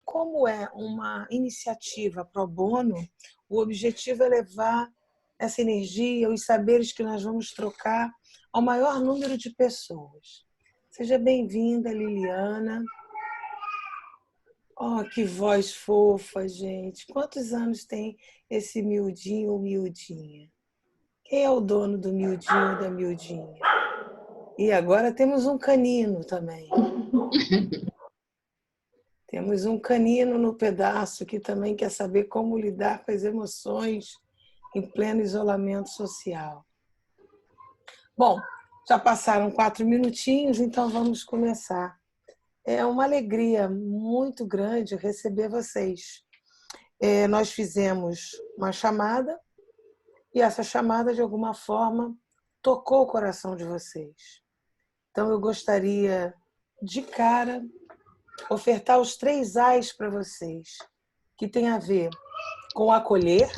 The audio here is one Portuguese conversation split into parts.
como é uma iniciativa pro bono, o objetivo é levar essa energia, os saberes que nós vamos trocar ao maior número de pessoas. Seja bem-vinda, Liliana. Oh, que voz fofa, gente. Quantos anos tem esse miudinho ou miudinha? Quem é o dono do miudinho ou da miudinha? E agora temos um canino também. Temos um canino no pedaço que também quer saber como lidar com as emoções em pleno isolamento social. Bom, já passaram 4 minutinhos, então vamos começar. É uma alegria muito grande receber vocês. Nós fizemos uma chamada e essa chamada, de alguma forma, tocou o coração de vocês. Então, eu gostaria, de cara, ofertar os 3 A's para vocês, que tem a ver com acolher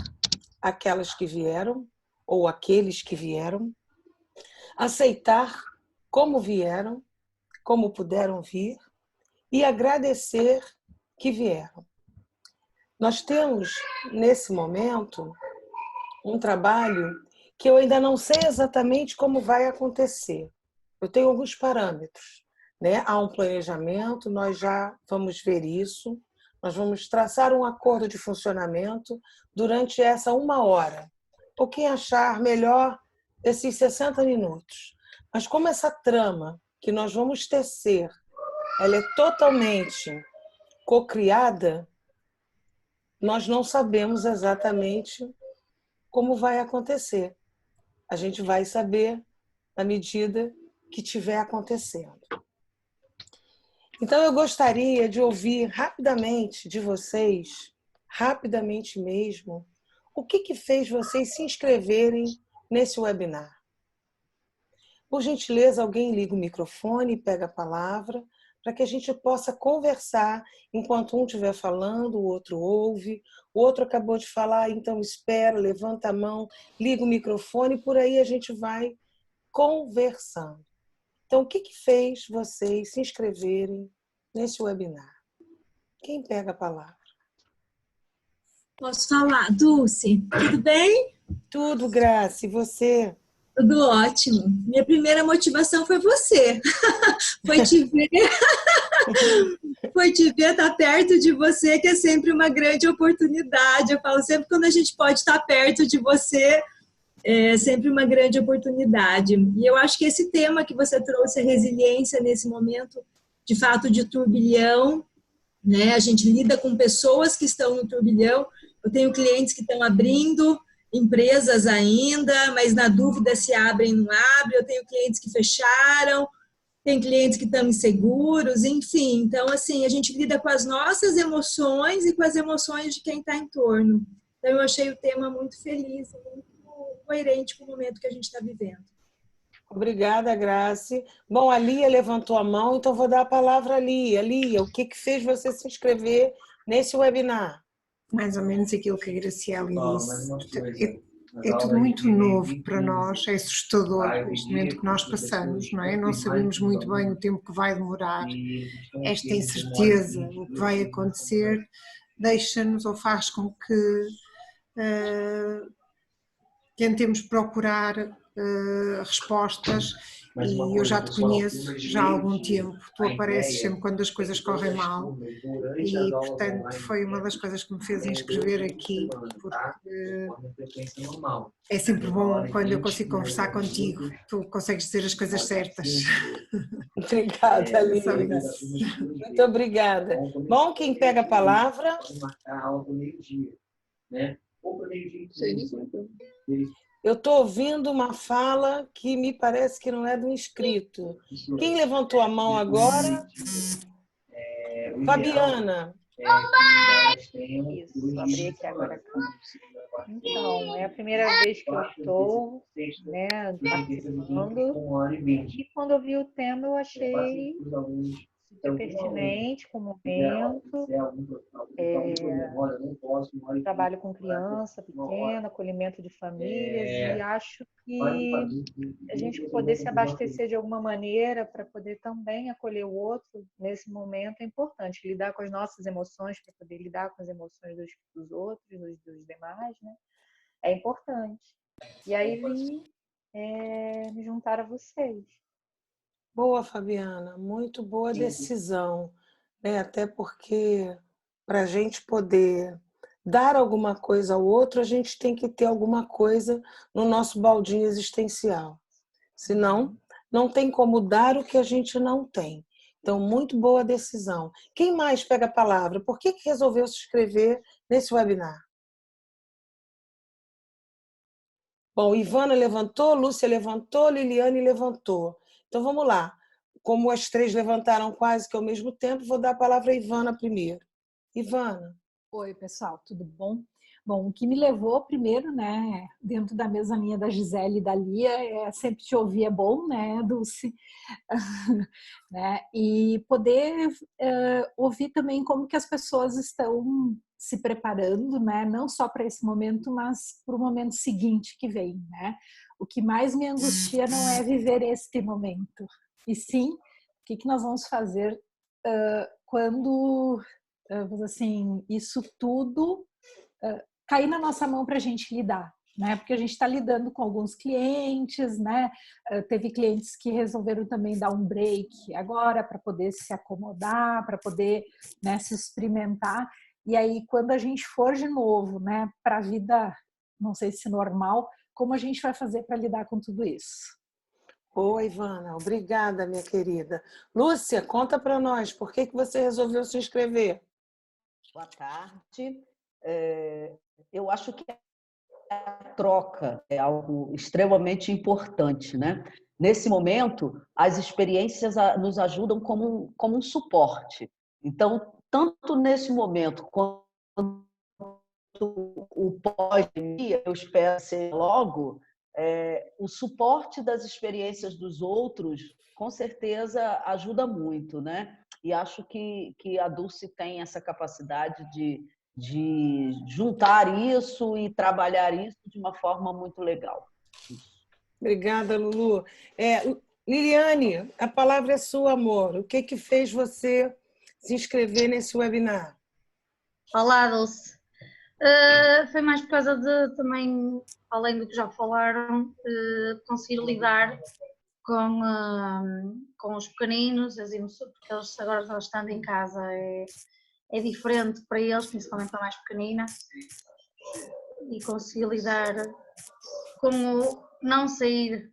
aquelas que vieram, ou aqueles que vieram, aceitar como vieram, como puderam vir, e agradecer que vieram. Nós temos, nesse momento, um trabalho que eu ainda não sei exatamente como vai acontecer. Eu tenho alguns parâmetros, né? Há um planejamento, nós já vamos ver isso, nós vamos traçar um acordo de funcionamento durante essa 1 hora, ou quem achar melhor esses 60 minutos. Mas como essa trama que nós vamos tecer, ela é totalmente cocriada, nós não sabemos exatamente como vai acontecer. A gente vai saber na medida que estiver acontecendo. Então, eu gostaria de ouvir rapidamente de vocês, rapidamente mesmo, o que fez vocês se inscreverem nesse webinar. Por gentileza, alguém liga o microfone e pega a palavra para que a gente possa conversar enquanto um estiver falando, o outro ouve, o outro acabou de falar, então espera, levanta a mão, liga o microfone e por aí a gente vai conversando. Então, o que fez vocês se inscreverem nesse webinar? Quem pega a palavra? Posso falar, Dulce? Tudo bem? Tudo, Graça. E você? Tudo ótimo. Minha primeira motivação foi você. Foi te ver. Foi te ver, estar perto de você, que é sempre uma grande oportunidade. Eu falo sempre, quando a gente pode estar perto de você, é sempre uma grande oportunidade. E eu acho que esse tema que você trouxe, a resiliência nesse momento, de fato, de turbilhão, né? A gente lida com pessoas que estão no turbilhão. Eu tenho clientes que estão abrindo empresas ainda, mas na dúvida se abrem ou não abrem. Eu tenho clientes que fecharam, tem clientes que estão inseguros, enfim. Então, assim, a gente lida com as nossas emoções e com as emoções de quem está em torno. Então, eu achei o tema muito feliz, muito coerente com o momento que a gente está vivendo. Obrigada, Grace. Bom, a Lia levantou a mão, então vou dar a palavra à Lia. Lia, o que fez você se inscrever nesse webinar? Mais ou menos aquilo que a Graciela disse. É tudo muito novo para nós, é assustador este momento que nós passamos, não é? Não sabemos muito bem o tempo que vai demorar, esta incerteza, o que vai acontecer, deixa-nos ou faz com que tentemos procurar respostas. E eu já te conheço já há algum tempo, tu apareces sempre quando as coisas correm mal e, portanto, foi uma das coisas que me fez inscrever aqui, porque é sempre bom quando eu consigo conversar contigo, tu consegues dizer as coisas certas. Obrigada, Lia. Muito obrigada. Bom, quem pega a palavra? Eu estou ouvindo uma fala que me parece que não é do inscrito. Quem levantou a mão agora? Fabiana. Isso, abri aqui agora. Então, é a primeira vez que eu estou, né, participando. E quando eu vi o tema, eu achei super pertinente com o momento. trabalho com criança pequena, acolhimento de famílias, e acho que a gente poder se abastecer de alguma maneira para poder também acolher o outro nesse momento é importante. Lidar com as nossas emoções para poder lidar com as emoções dos outros, dos demais, né? É importante. E aí vim me juntar a vocês. Boa, Fabiana, muito boa decisão, né? Até porque para a gente poder dar alguma coisa ao outro, a gente tem que ter alguma coisa no nosso baldinho existencial. Senão, não tem como dar o que a gente não tem. Então, muito boa decisão. Quem mais pega a palavra? Por que resolveu se inscrever nesse webinar? Bom, Ivana levantou, Lúcia levantou, Liliane levantou. Então, vamos lá. Como as três levantaram quase que ao mesmo tempo, vou dar a palavra a Ivana primeiro. Ivana. Oi, pessoal, tudo bom? Bom, o que me levou primeiro, né, dentro da mezanina da Gisele e da Lia, sempre te ouvir é bom, né, Dulce? Né? E poder ouvir também como que as pessoas estão se preparando, né, não só para esse momento, mas para o momento seguinte que vem, né? O que mais me angustia não é viver este momento, e sim, o que nós vamos fazer quando assim, isso tudo cair na nossa mão para a gente lidar, né? Porque a gente está lidando com alguns clientes, né? Teve clientes que resolveram também dar um break agora para poder se acomodar, para poder, né, se experimentar. E aí, quando a gente for de novo, né, para a vida, não sei se normal, como a gente vai fazer para lidar com tudo isso? Oi, Ivana. Obrigada, minha querida. Lúcia, conta para nós, por que você resolveu se inscrever? Boa tarde. Eu acho que a troca é algo extremamente importante, né? Nesse momento, as experiências nos ajudam como um suporte. Então, tanto nesse momento quanto o pós-pandemia, eu espero ser logo, o suporte das experiências dos outros, com certeza, ajuda muito, né? E acho que a Dulce tem essa capacidade de juntar isso e trabalhar isso de uma forma muito legal. Obrigada, Lulu. Liliane, a palavra é sua, amor. O que fez você se inscrever nesse webinar? Olá, Dulce. Foi mais por causa de também, além do que já falaram, conseguir lidar com os pequeninos, as emoções, porque eles agora estando em casa é diferente para eles, principalmente para a mais pequenina, e conseguir lidar com o não sair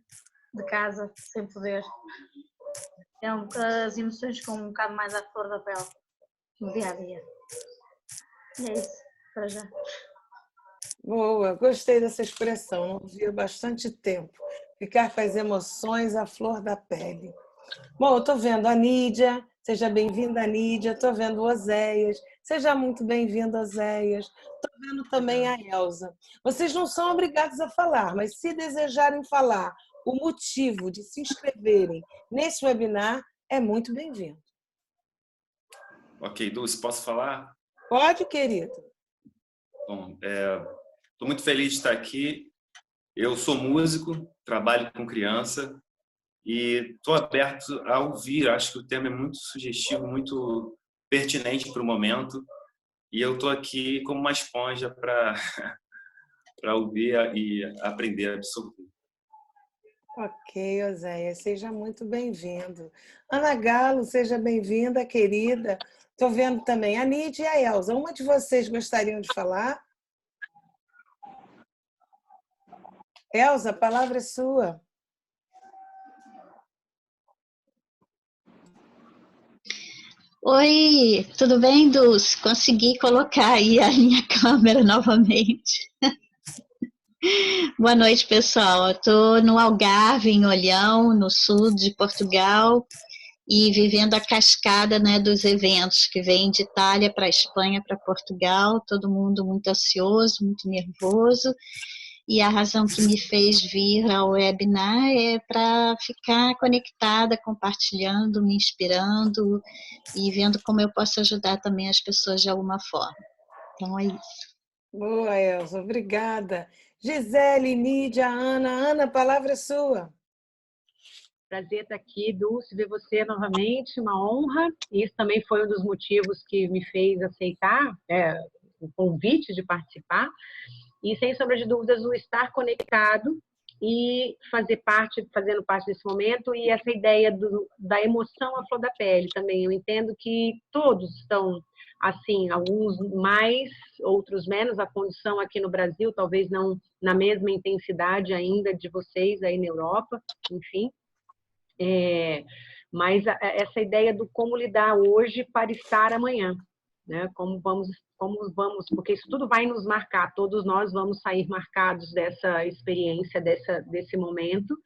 de casa sem poder. As emoções com um bocado mais à flor da pele no dia a dia. E é isso, para já. Boa, gostei dessa expressão, não ouvi há bastante tempo. Ficar com as emoções à flor da pele. Bom, eu estou vendo a Nídia, seja bem-vinda, Nídia. Estou vendo o Oséias, seja muito bem-vindo, Oséias. Estou vendo também a Elza. Vocês não são obrigados a falar, mas se desejarem falar o motivo de se inscreverem nesse webinar, é muito bem-vindo. Ok, Dulce, posso falar? Pode, querido. Bom, estou muito feliz de estar aqui. Eu sou músico, trabalho com criança e estou aberto a ouvir. Acho que o tema é muito sugestivo, muito pertinente para o momento. E eu estou aqui como uma esponja para ouvir e aprender a absorver. Ok, Oséias, seja muito bem-vindo. Ana Galo, seja bem-vinda, querida. Estou vendo também a Nídia e a Elza. Uma de vocês gostariam de falar? Elza, a palavra é sua. Oi, tudo bem, Dulce? Consegui colocar aí a minha câmera novamente. Boa noite, pessoal. Estou no Algarve, em Olhão, no sul de Portugal, e vivendo a cascada, né, dos eventos que vêm de Itália para Espanha, para Portugal, todo mundo muito ansioso, muito nervoso. E a razão que me fez vir ao webinar é para ficar conectada, compartilhando, me inspirando e vendo como eu posso ajudar também as pessoas de alguma forma. Então é isso. Boa, Elza, obrigada. Gisele, Nídia, Ana. Ana, a palavra é sua. Prazer estar aqui, Dulce, ver você novamente, uma honra. Isso também foi um dos motivos que me fez aceitar o convite de participar. E, sem sombra de dúvidas, o estar conectado e fazendo parte desse momento, e essa ideia da emoção à flor da pele também. Eu entendo que todos estão assim, alguns mais, outros menos. A condição aqui no Brasil, talvez não na mesma intensidade ainda de vocês aí na Europa, enfim. Mas essa ideia do como lidar hoje para estar amanhã, né? Como vamos, porque isso tudo vai nos marcar, todos nós vamos sair marcados dessa experiência, desse momento,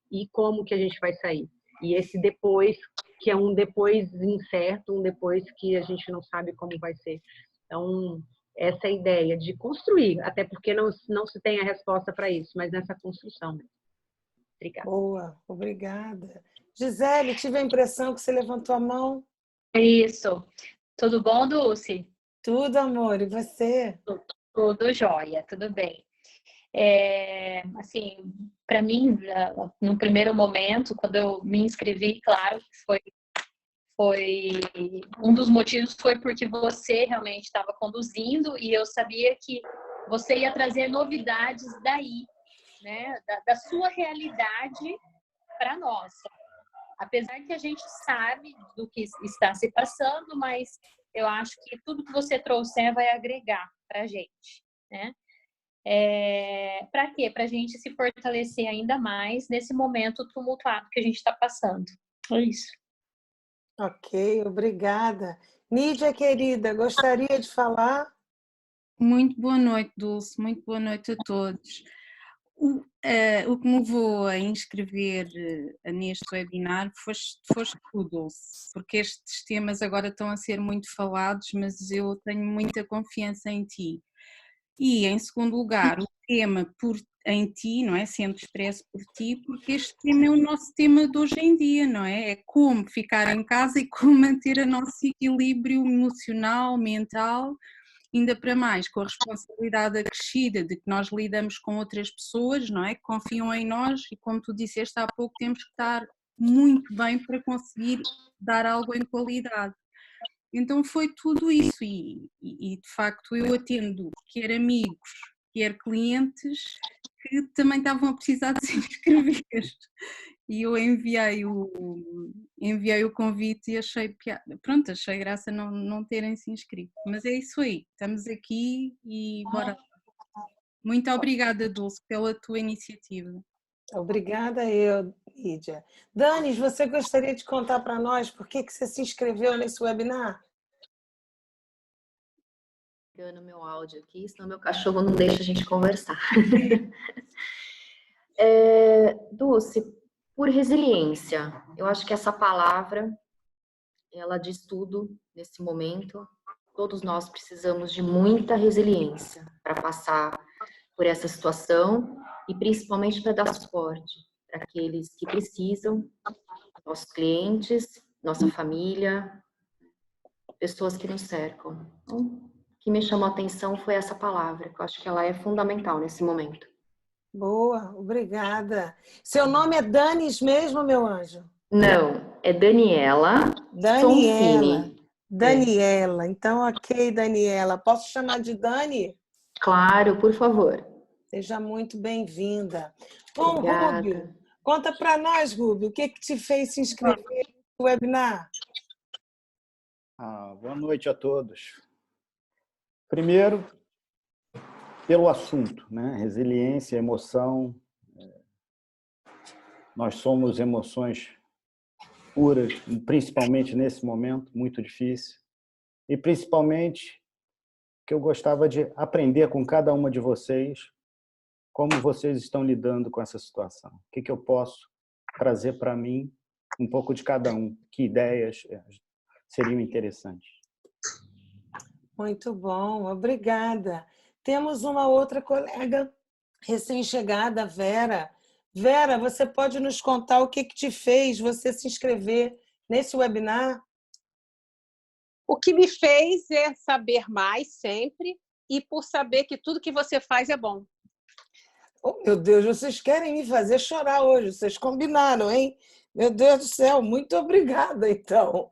e como que a gente vai sair. E esse depois, que é um depois incerto, um depois que a gente não sabe como vai ser. Então, essa é a ideia de construir, até porque não se tem a resposta para isso, mas nessa construção. Obrigada. Boa, obrigada. Gisele, tive a impressão que você levantou a mão. Isso. Tudo bom, Dulce? Tudo, amor. E você? Tudo jóia, tudo bem. Assim, para mim, no primeiro momento, quando eu me inscrevi, claro, foi um dos motivos foi porque você realmente estava conduzindo e eu sabia que você ia trazer novidades daí, né, da sua realidade para a nossa. Apesar que a gente sabe do que está se passando, mas eu acho que tudo que você trouxer vai agregar para a gente, né? Para quê? Para a gente se fortalecer ainda mais nesse momento tumultuado que a gente está passando. É isso. Ok, obrigada. Nídia, querida, gostaria de falar? Muito boa noite, Dulce. Muito boa noite a todos. O que me levou a inscrever neste webinar foste tu, Dulce, porque estes temas agora estão a ser muito falados, mas eu tenho muita confiança em ti. E, em segundo lugar, o tema em ti, não é? Sendo expresso por ti, porque este tema é o nosso tema de hoje em dia, não é? É como ficar em casa e como manter o nosso equilíbrio emocional, mental, ainda para mais com a responsabilidade acrescida de que nós lidamos com outras pessoas, não é? Que confiam em nós e, como tu disseste há pouco, temos que estar muito bem para conseguir dar algo em qualidade. Então foi tudo isso e de facto eu atendo quer amigos, quer clientes que também estavam a precisar de se inscrever. E eu enviei o convite e achei graça não terem se inscrito. Mas é isso aí, estamos aqui e bora. Muito obrigada, Dulce, pela tua iniciativa. Obrigada eu, Nídia. Danis, você gostaria de contar para nós por que você se inscreveu nesse webinar? No meu áudio aqui, senão meu cachorro não deixa a gente conversar. Dulce, por resiliência, eu acho que essa palavra, ela diz tudo nesse momento. Todos nós precisamos de muita resiliência para passar por essa situação e principalmente para dar suporte para aqueles que precisam, nossos clientes, nossa família, pessoas que nos cercam. Então, o que me chamou a atenção foi essa palavra, que eu acho que ela é fundamental nesse momento. Boa, obrigada. Seu nome é Danis mesmo, meu anjo? Não, é Daniela. Daniela. Daniela. Então, ok, Daniela. Posso chamar de Dani? Claro, por favor. Seja muito bem-vinda. Bom, Rúbio, conta para nós, Rúbio, o que te fez se inscrever no webinar? Boa noite a todos. Primeiro, pelo assunto, né? Resiliência, emoção. Nós somos emoções puras, principalmente nesse momento muito difícil. E principalmente que eu gostava de aprender com cada uma de vocês como vocês estão lidando com essa situação. O que eu posso trazer para mim, um pouco de cada um. Que ideias seriam interessantes. Muito bom, obrigada. Temos uma outra colega recém-chegada, Vera. Vera, você pode nos contar o que te fez você se inscrever nesse webinar? O que me fez é saber mais sempre e por saber que tudo que você faz é bom. Oh, meu Deus, vocês querem me fazer chorar hoje, vocês combinaram, hein? Meu Deus do céu, muito obrigada, então.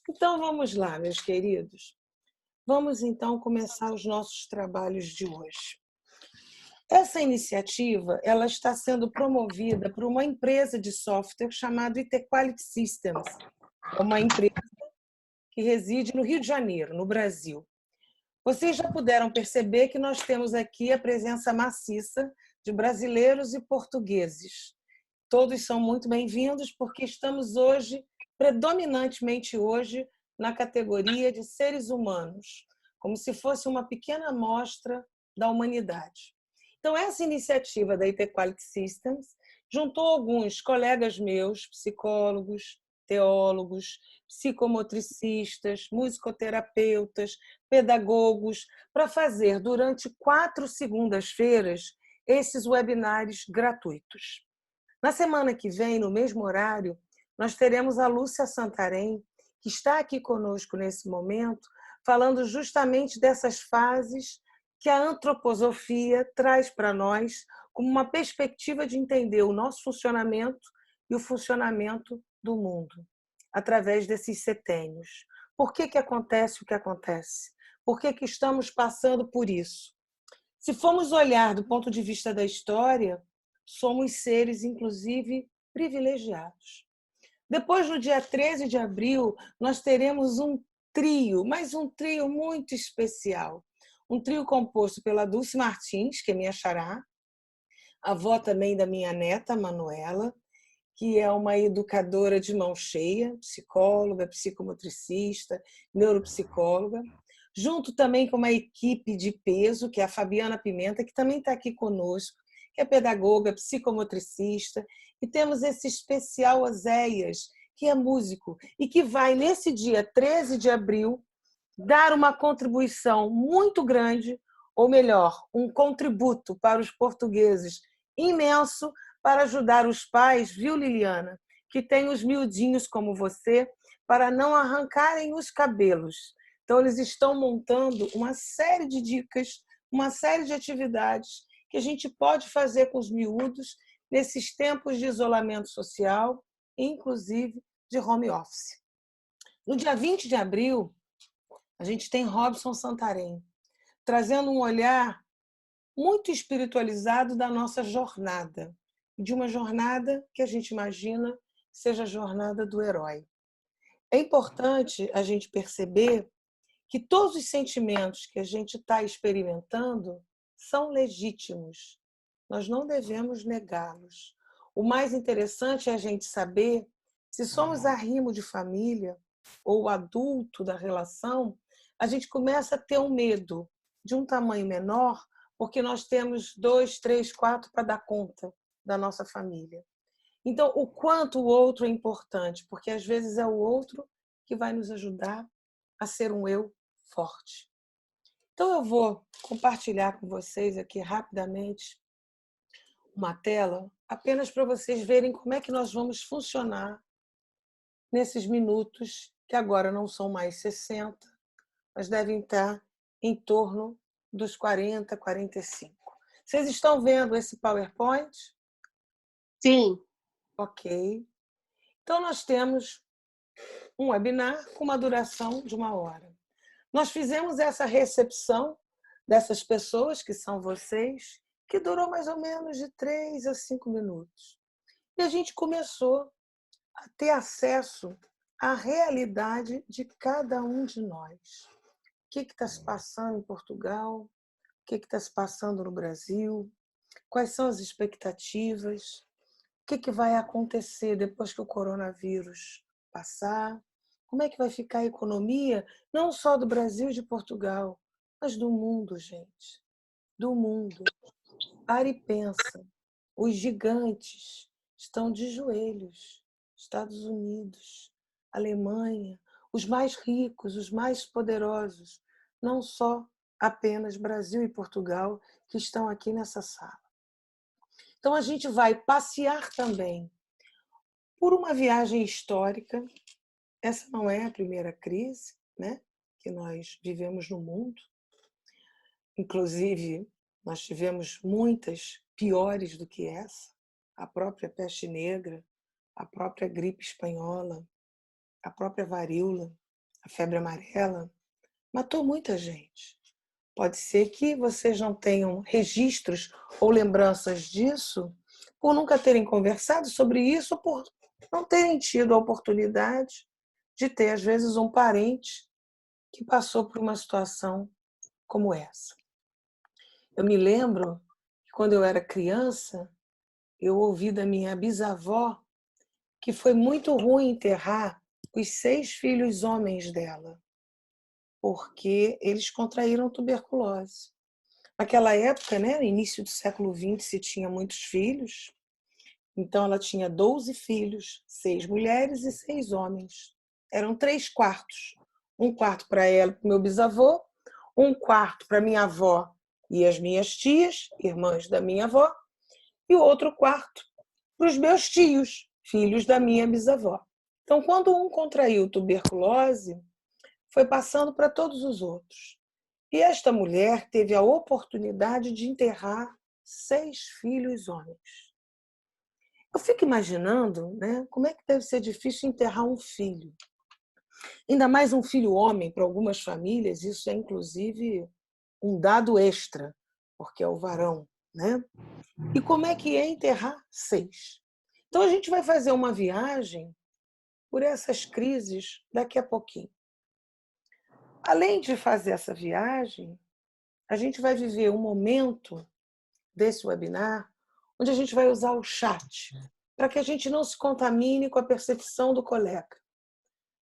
Então, vamos lá, meus queridos. Vamos, então, começar os nossos trabalhos de hoje. Essa iniciativa ela está sendo promovida por uma empresa de software chamada IT Quality Systems. É uma empresa que reside no Rio de Janeiro, no Brasil. Vocês já puderam perceber que nós temos aqui a presença maciça de brasileiros e portugueses. Todos são muito bem-vindos porque estamos hoje, predominantemente hoje, na categoria de seres humanos, como se fosse uma pequena amostra da humanidade. Então, essa iniciativa da IT Quality Systems juntou alguns colegas meus, psicólogos, teólogos, psicomotricistas, musicoterapeutas, pedagogos, para fazer durante 4 segundas-feiras esses webinários gratuitos. Na semana que vem, no mesmo horário, nós teremos a Lúcia Santarém, que está aqui conosco nesse momento, falando justamente dessas fases que a antroposofia traz para nós como uma perspectiva de entender o nosso funcionamento e o funcionamento do mundo, através desses setênios. Por que acontece o que acontece? Por que estamos passando por isso? Se formos olhar do ponto de vista da história, somos seres, inclusive, privilegiados. Depois, no dia 13 de abril, nós teremos um trio, mas um trio muito especial. Um trio composto pela Dulce Martins, que é minha xará, avó também da minha neta, Manuela, que é uma educadora de mão cheia, psicóloga, psicomotricista, neuropsicóloga, junto também com uma equipe de peso, que é a Fabiana Pimenta, que também está aqui conosco, que é pedagoga, psicomotricista, e temos esse especial Oséias, que é músico, e que vai, nesse dia 13 de abril, dar uma contribuição muito grande, ou melhor, um contributo para os portugueses imenso para ajudar os pais, viu, Liliana, que têm os miudinhos como você, para não arrancarem os cabelos. Então, eles estão montando uma série de dicas, uma série de atividades que a gente pode fazer com os miúdos nesses tempos de isolamento social, inclusive de home office. No dia 20 de abril, a gente tem Robson Santarém, trazendo um olhar muito espiritualizado da nossa jornada, de uma jornada que a gente imagina seja a jornada do herói. É importante a gente perceber que todos os sentimentos que a gente está experimentando são legítimos. Nós não devemos negá-los. O mais interessante é a gente saber se somos arrimo de família ou adulto da relação, a gente começa a ter um medo de um tamanho menor, porque nós temos 2, 3, 4 para dar conta da nossa família. Então, o quanto o outro é importante, porque às vezes é o outro que vai nos ajudar a ser um eu forte. Então, eu vou compartilhar com vocês aqui rapidamente uma tela, apenas para vocês verem como é que nós vamos funcionar nesses minutos, que agora não são mais 60, mas devem estar em torno dos 40, 45. Vocês estão vendo esse PowerPoint? Sim. Ok. Então, nós temos um webinar com uma duração de 1 hora. Nós fizemos essa recepção dessas pessoas, que são vocês, que durou mais ou menos de 3 a 5 minutos. E a gente começou a ter acesso à realidade de cada um de nós. O que está se passando em Portugal? O que está se passando no Brasil? Quais são as expectativas? O que vai acontecer depois que o coronavírus passar? Como é que vai ficar a economia, não só do Brasil e de Portugal, mas do mundo, gente. Do mundo. Para e pensa. Os gigantes estão de joelhos. Estados Unidos, Alemanha, os mais ricos, os mais poderosos, não só apenas Brasil e Portugal, que estão aqui nessa sala. Então, a gente vai passear também por uma viagem histórica. Essa não é a primeira crise, né, que nós vivemos no mundo. Inclusive, nós tivemos muitas piores do que essa. A própria peste negra, a própria gripe espanhola, a própria varíola, a febre amarela. Matou muita gente. Pode ser que vocês não tenham registros ou lembranças disso por nunca terem conversado sobre isso, por não terem tido a oportunidade de ter, às vezes, um parente que passou por uma situação como essa. Eu me lembro que, quando eu era criança, eu ouvi da minha bisavó que foi muito ruim enterrar os 6 filhos homens dela, porque eles contraíram tuberculose. Naquela época, né, no início do século XX, se tinha muitos filhos, então ela tinha 12 filhos, 6 mulheres e 6 homens. Eram 3 quartos. Um quarto para ela e para o meu bisavô, um quarto para minha avó e as minhas tias, irmãs da minha avó, e o outro quarto para os meus tios, filhos da minha bisavó. Então, quando um contraiu tuberculose, foi passando para todos os outros. E esta mulher teve a oportunidade de enterrar 6 filhos homens. Eu fico imaginando, né, como é que deve ser difícil enterrar um filho. Ainda mais um filho homem, para algumas famílias, isso é inclusive um dado extra, porque é o varão, né? E como é que é enterrar 6? Então a gente vai fazer uma viagem por essas crises daqui a pouquinho. Além de fazer essa viagem, a gente vai viver um momento desse webinar onde a gente vai usar o chat para que a gente não se contamine com a percepção do colega.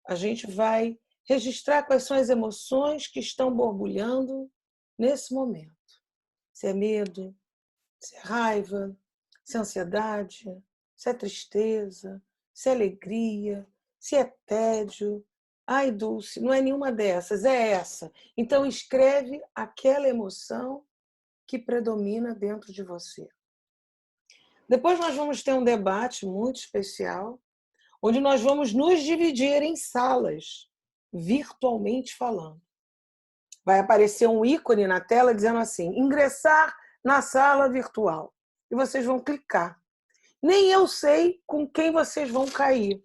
A gente vai registrar quais são as emoções que estão borbulhando nesse momento. Se é medo, se é raiva, se é ansiedade, se é tristeza, se é alegria, se é tédio. Ai, Dulce, não é nenhuma dessas, é essa. Então, escreve aquela emoção que predomina dentro de você. Depois nós vamos ter um debate muito especial, onde nós vamos nos dividir em salas, virtualmente falando. Vai aparecer um ícone na tela dizendo assim, ingressar na sala virtual. E vocês vão clicar. Nem eu sei com quem vocês vão cair,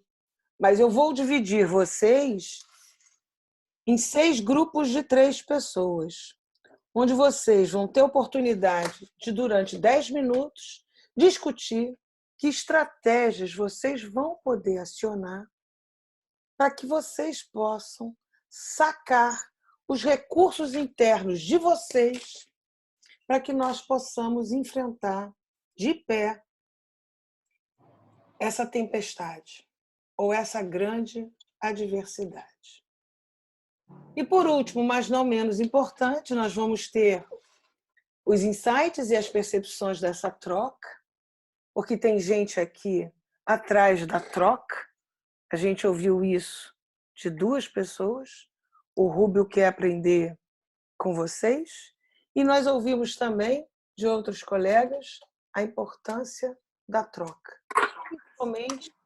mas eu vou dividir vocês em 6 grupos de 3 pessoas, onde vocês vão ter oportunidade de, durante 10 minutos, discutir que estratégias vocês vão poder acionar para que vocês possam sacar os recursos internos de vocês para que nós possamos enfrentar de pé essa tempestade ou essa grande adversidade. E por último, mas não menos importante, nós vamos ter os insights e as percepções dessa troca, porque tem gente aqui atrás da troca. A gente ouviu isso de 2 pessoas. O Rubio quer aprender com vocês. E nós ouvimos também de outros colegas a importância da troca. Principalmente,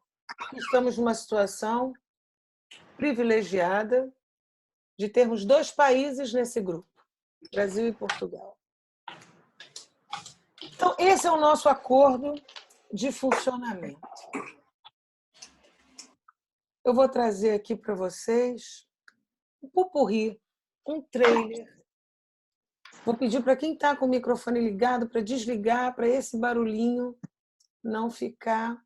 estamos numa situação privilegiada de termos 2 países nesse grupo, Brasil e Portugal. Então, esse é o nosso acordo de funcionamento. Eu vou trazer aqui para vocês um pupurri, um trailer. Vou pedir para quem está com o microfone ligado para desligar, para esse barulhinho não ficar.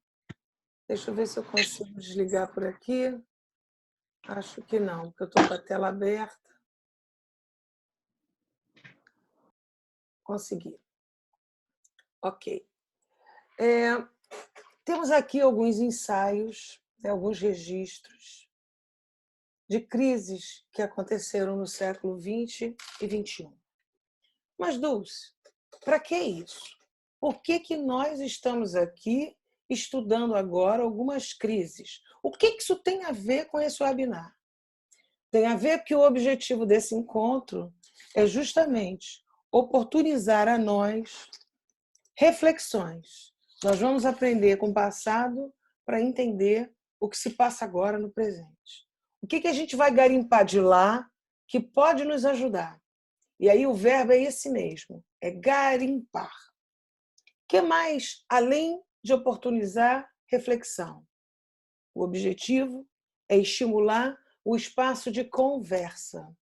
Deixa eu ver se eu consigo desligar por aqui. Acho que não, porque eu estou com a tela aberta. Consegui. Ok. Temos aqui alguns ensaios, alguns registros de crises que aconteceram no século XX e XXI. Mas, Dulce, para que isso? Por que nós estamos aqui estudando agora algumas crises? O que isso tem a ver com esse webinar? Tem a ver que o objetivo desse encontro é justamente oportunizar a nós reflexões Nós vamos aprender com o passado para entender o que se passa agora no presente. O que a gente vai garimpar de lá que pode nos ajudar? E aí o verbo é esse mesmo, é garimpar. O que mais, além de oportunizar reflexão? O objetivo é estimular o espaço de conversa.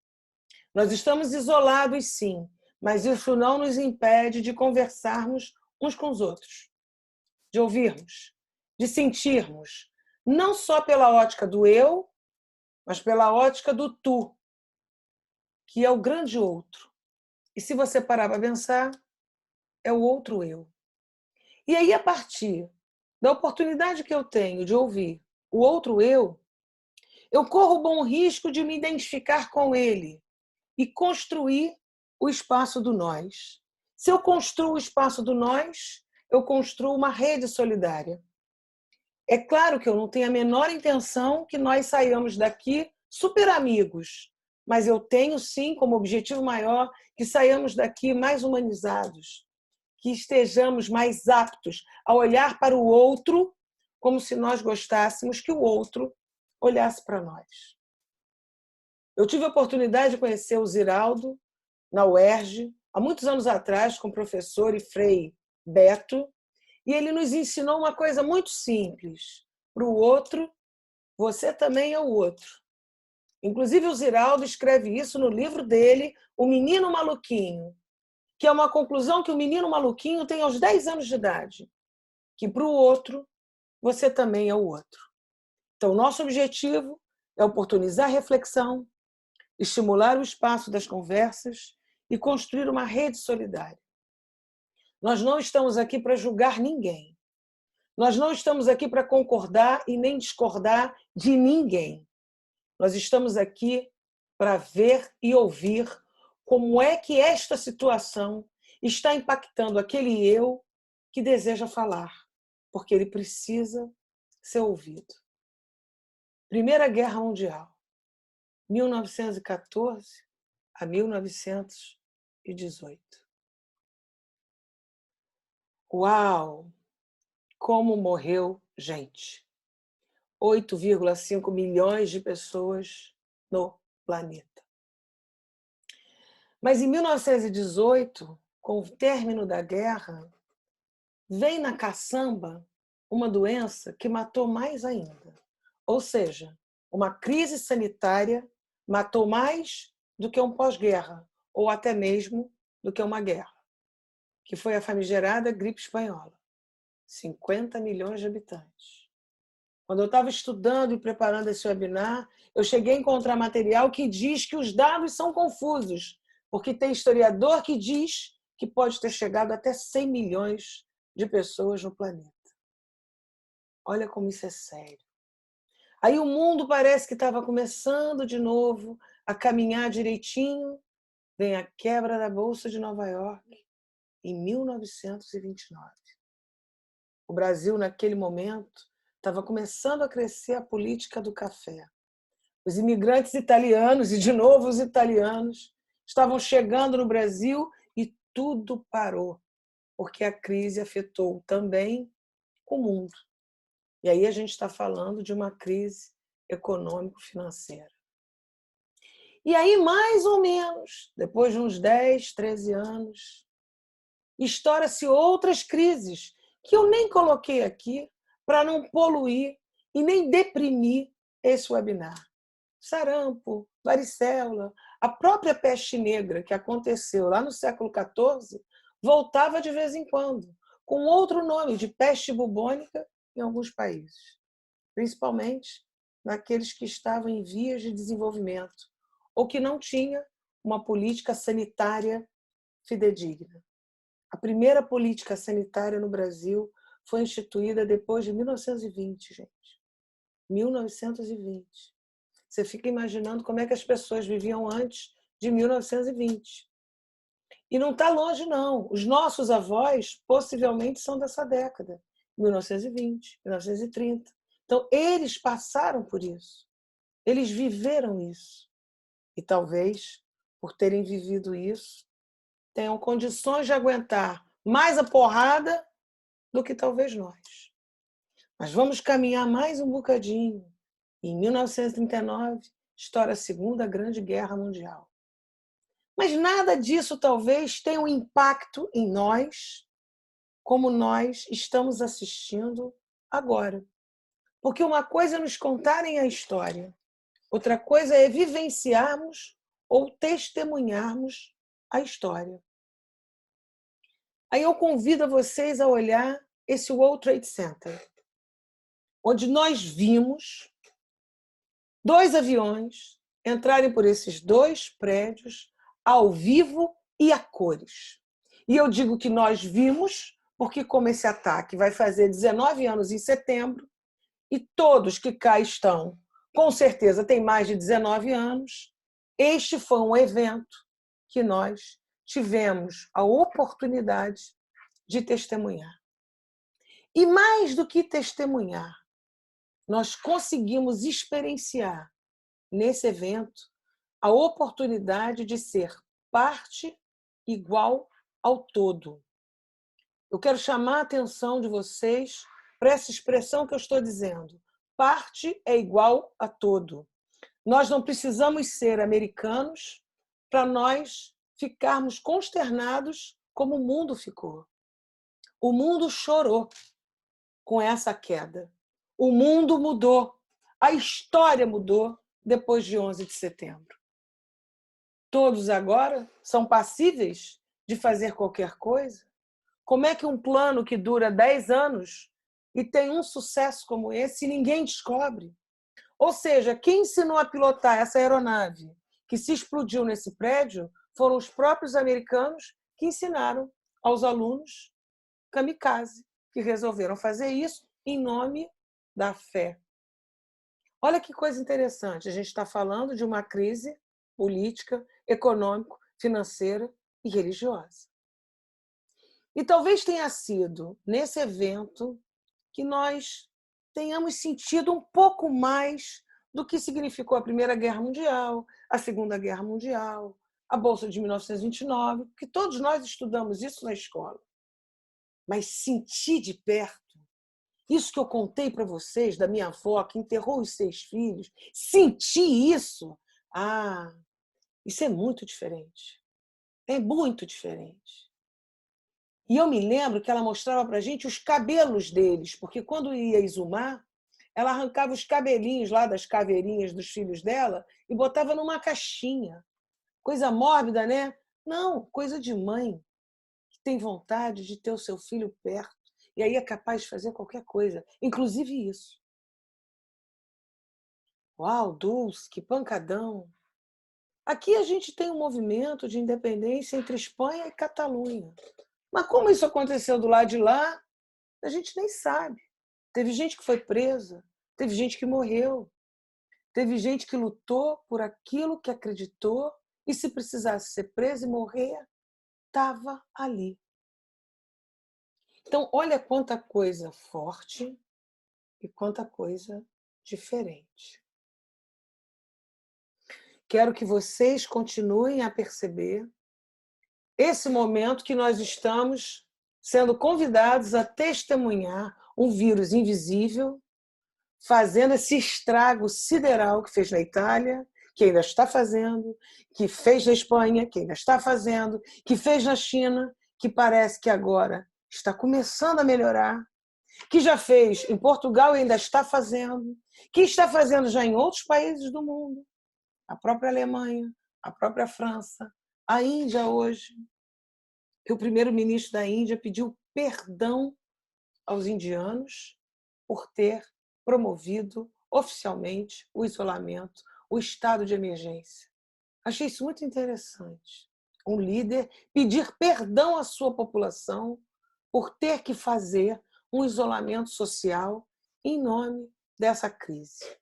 Nós estamos isolados, sim, mas isso não nos impede de conversarmos uns com os outros, de ouvirmos, de sentirmos, não só pela ótica do eu, mas pela ótica do tu, que é o grande outro. E se você parar para pensar, é o outro eu. E aí, a partir da oportunidade que eu tenho de ouvir o outro eu corro o bom risco de me identificar com ele e construir o espaço do nós. Se eu construo o espaço do nós, eu construo uma rede solidária. É claro que eu não tenho a menor intenção que nós saiamos daqui super amigos, mas eu tenho sim como objetivo maior que saiamos daqui mais humanizados, que estejamos mais aptos a olhar para o outro como se nós gostássemos que o outro olhasse para nós. Eu tive a oportunidade de conhecer o Ziraldo na UERJ, há muitos anos atrás, com o professor e frei Beto, e ele nos ensinou uma coisa muito simples. Para o outro, você também é o outro. Inclusive, o Ziraldo escreve isso no livro dele, O Menino Maluquinho, que é uma conclusão que o menino maluquinho tem aos 10 anos de idade, que para o outro, você também é o outro. Então, nosso objetivo é oportunizar a reflexão, estimular o espaço das conversas e construir uma rede solidária. Nós não estamos aqui para julgar ninguém. Nós não estamos aqui para concordar e nem discordar de ninguém. Nós estamos aqui para ver e ouvir como é que esta situação está impactando aquele eu que deseja falar, porque ele precisa ser ouvido. Primeira Guerra Mundial, 1914 a 1918. Uau! Como morreu gente! 8,5 milhões de pessoas no planeta. Mas em 1918, com o término da guerra, vem na caçamba uma doença que matou mais ainda. Ou seja, uma crise sanitária matou mais do que um pós-guerra, ou até mesmo do que uma guerra, que foi a famigerada gripe espanhola. 50 milhões de habitantes. Quando eu estava estudando e preparando esse webinar, eu cheguei a encontrar material que diz que os dados são confusos, porque tem historiador que diz que pode ter chegado até 100 milhões de pessoas no planeta. Olha como isso é sério. Aí o mundo parece que estava começando de novo a caminhar direitinho. Vem a quebra da Bolsa de Nova York em 1929. O Brasil, naquele momento, estava começando a crescer a política do café. Os imigrantes italianos, e de novo os italianos, estavam chegando no Brasil e tudo parou, porque a crise afetou também o mundo. E aí a gente está falando de uma crise econômico-financeira. E aí, mais ou menos, depois de uns 10, 13 anos, estoura-se outras crises que eu nem coloquei aqui para não poluir e nem deprimir esse webinar. Sarampo, varicela, a própria peste negra que aconteceu lá no século XIV voltava de vez em quando, com outro nome, de peste bubônica em alguns países, principalmente naqueles que estavam em vias de desenvolvimento ou que não tinham uma política sanitária fidedigna. A primeira política sanitária no Brasil foi instituída depois de 1920, gente. 1920. Você fica imaginando como é que as pessoas viviam antes de 1920. E não está longe, não. Os nossos avós possivelmente são dessa década, 1920, 1930. Então, eles passaram por isso. Eles viveram isso. E talvez, por terem vivido isso, tenham condições de aguentar mais a porrada do que talvez nós. Mas vamos caminhar mais um bocadinho. Em 1939, estoura a Segunda Grande Guerra Mundial. Mas nada disso talvez tenha um impacto em nós como nós estamos assistindo agora. Porque uma coisa é nos contarem a história, outra coisa é vivenciarmos ou testemunharmos a história. Aí eu convido vocês a olhar esse World Trade Center, onde nós vimos 2 aviões entrarem por esses 2 prédios ao vivo e a cores. E eu digo que nós vimos, porque como esse ataque vai fazer 19 anos em setembro, e todos que cá estão, com certeza têm mais de 19 anos, este foi um evento que nós tivemos a oportunidade de testemunhar. E mais do que testemunhar, nós conseguimos experienciar nesse evento a oportunidade de ser parte igual ao todo. Eu quero chamar a atenção de vocês para essa expressão que eu estou dizendo. Parte é igual a todo. Nós não precisamos ser americanos para nós ficarmos consternados como o mundo ficou. O mundo chorou com essa queda. O mundo mudou. A história mudou depois de 11 de setembro. Todos agora são passíveis de fazer qualquer coisa? Como é que um plano que dura 10 anos e tem um sucesso como esse ninguém descobre? Ou seja, quem ensinou a pilotar essa aeronave que se explodiu nesse prédio foram os próprios americanos que ensinaram aos alunos kamikaze, que resolveram fazer isso em nome da fé. Olha que coisa interessante, a gente está falando de uma crise política, econômica, financeira e religiosa. E talvez tenha sido nesse evento que nós tenhamos sentido um pouco mais do que significou a Primeira Guerra Mundial, a Segunda Guerra Mundial, a Bolsa de 1929, porque todos nós estudamos isso na escola. Mas sentir de perto, isso que eu contei para vocês, da minha avó que enterrou os 6 filhos, sentir isso, isso é muito diferente. É muito diferente. E eu me lembro que ela mostrava para a gente os cabelos deles, porque quando ia exumar, ela arrancava os cabelinhos lá das caveirinhas dos filhos dela e botava numa caixinha. Coisa mórbida, né? Não, coisa de mãe, que tem vontade de ter o seu filho perto e aí é capaz de fazer qualquer coisa, inclusive isso. Uau, Dulce, que pancadão! Aqui a gente tem um movimento de independência entre Espanha e Catalunha. Mas como isso aconteceu do lado de lá, a gente nem sabe. Teve gente que foi presa, teve gente que morreu, teve gente que lutou por aquilo que acreditou e se precisasse ser presa e morrer, estava ali. Então, olha quanta coisa forte e quanta coisa diferente. Quero que vocês continuem a perceber esse momento que nós estamos sendo convidados a testemunhar um vírus invisível fazendo esse estrago sideral que fez na Itália, que ainda está fazendo, que fez na Espanha, que ainda está fazendo, que fez na China, que parece que agora está começando a melhorar, que já fez em Portugal e ainda está fazendo, que está fazendo já em outros países do mundo, a própria Alemanha, a própria França, a Índia hoje, que o primeiro-ministro da Índia pediu perdão aos indianos por ter promovido oficialmente o isolamento, o estado de emergência. Achei isso muito interessante. Um líder pedir perdão à sua população por ter que fazer um isolamento social em nome dessa crise.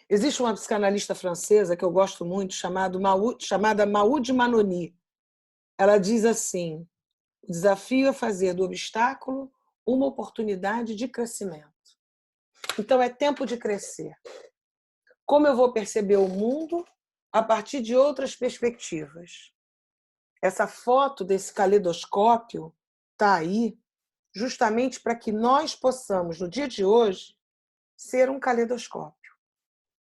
Existe uma psicanalista francesa que eu gosto muito, chamada Maud Manoni. Ela diz assim: o desafio é fazer do obstáculo uma oportunidade de crescimento. Então, é tempo de crescer. Como eu vou perceber o mundo a partir de outras perspectivas? Essa foto desse caleidoscópio está aí justamente para que nós possamos, no dia de hoje, ser um caleidoscópio.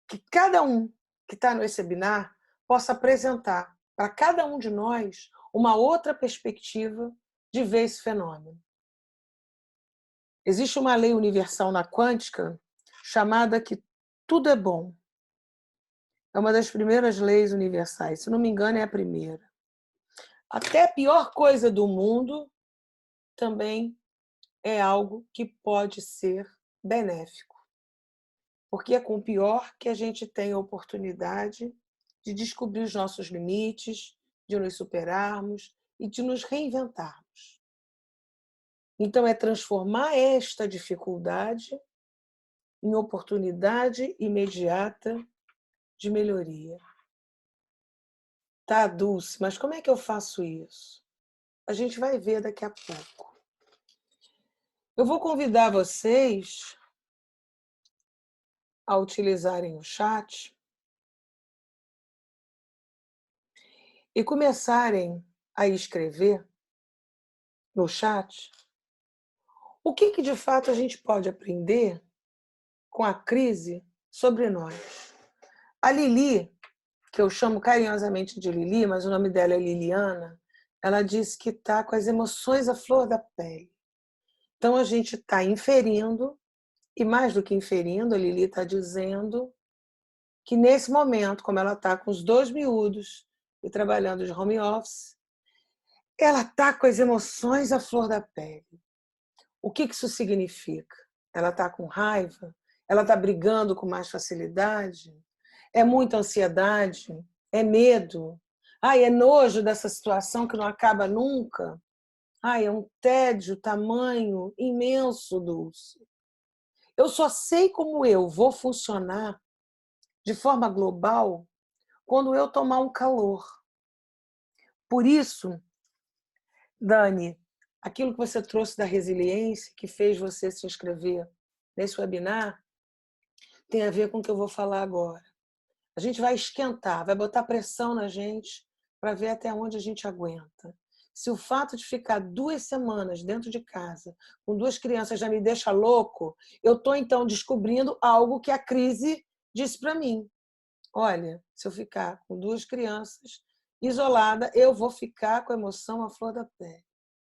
Que cada um que está nesse webinar possa apresentar para cada um de nós uma outra perspectiva de ver esse fenômeno. Existe uma lei universal na quântica chamada que tudo é bom. É uma das primeiras leis universais, se não me engano, é a primeira. Até a pior coisa do mundo também é algo que pode ser benéfico. Porque é com o pior que a gente tem a oportunidade de descobrir os nossos limites, de nos superarmos e de nos reinventarmos. Então, é transformar esta dificuldade em oportunidade imediata de melhoria. Tá, Dulce, mas como é que eu faço isso? A gente vai ver daqui a pouco. Eu vou convidar vocês a utilizarem o chat e começarem a escrever no chat o que de fato a gente pode aprender com a crise sobre nós. A Lili, que eu chamo carinhosamente de Lili, mas o nome dela é Liliana, ela disse que está com as emoções à flor da pele. Então, a gente está inferindo, e mais do que inferindo, a Lili está dizendo que nesse momento, como ela está com os 2 miúdos e trabalhando de home office, ela está com as emoções à flor da pele. O que isso significa? Ela está com raiva? Ela está brigando com mais facilidade? É muita ansiedade? É medo? É nojo dessa situação que não acaba nunca? É um tédio, tamanho imenso, Dulce. Eu só sei como eu vou funcionar de forma global quando eu tomar um calor. Por isso, Dani, aquilo que você trouxe da resiliência, que fez você se inscrever nesse webinar, tem a ver com o que eu vou falar agora. A gente vai esquentar, vai botar pressão na gente para ver até onde a gente aguenta. Se o fato de ficar 2 semanas dentro de casa com 2 crianças já me deixa louco, eu estou então descobrindo algo que a crise disse para mim. Olha, se eu ficar com 2 crianças isolada, eu vou ficar com a emoção à flor da pele.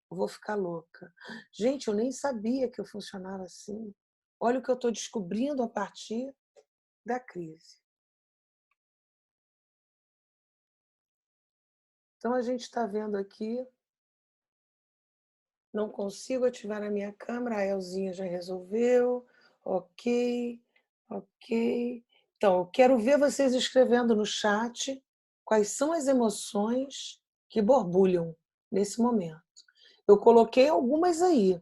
Eu vou ficar louca. Gente, eu nem sabia que eu funcionava assim. Olha o que eu estou descobrindo a partir da crise. Então, a gente está vendo aqui. Não consigo ativar a minha câmera. A Elzinha já resolveu. Ok. Então, eu quero ver vocês escrevendo no chat quais são as emoções que borbulham nesse momento. Eu coloquei algumas aí.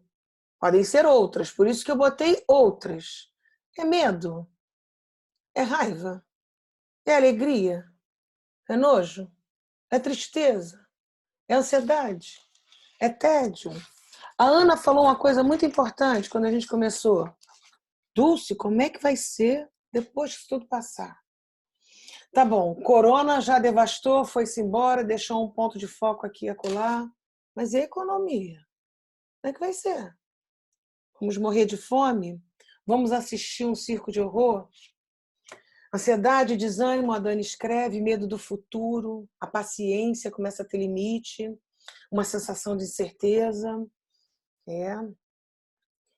Podem ser outras, por isso que eu botei outras. É medo? É raiva? É alegria? É nojo? É tristeza? É ansiedade? É tédio? A Ana falou uma coisa muito importante quando a gente começou. Dulce, como é que vai ser depois que tudo passar? Tá bom, corona já devastou, foi-se embora, deixou um ponto de foco aqui e acolá. Mas e a economia? Como é que vai ser? Vamos morrer de fome? Vamos assistir um circo de horror? Ansiedade, desânimo, a Dani escreve, medo do futuro, a paciência começa a ter limite, uma sensação de incerteza. É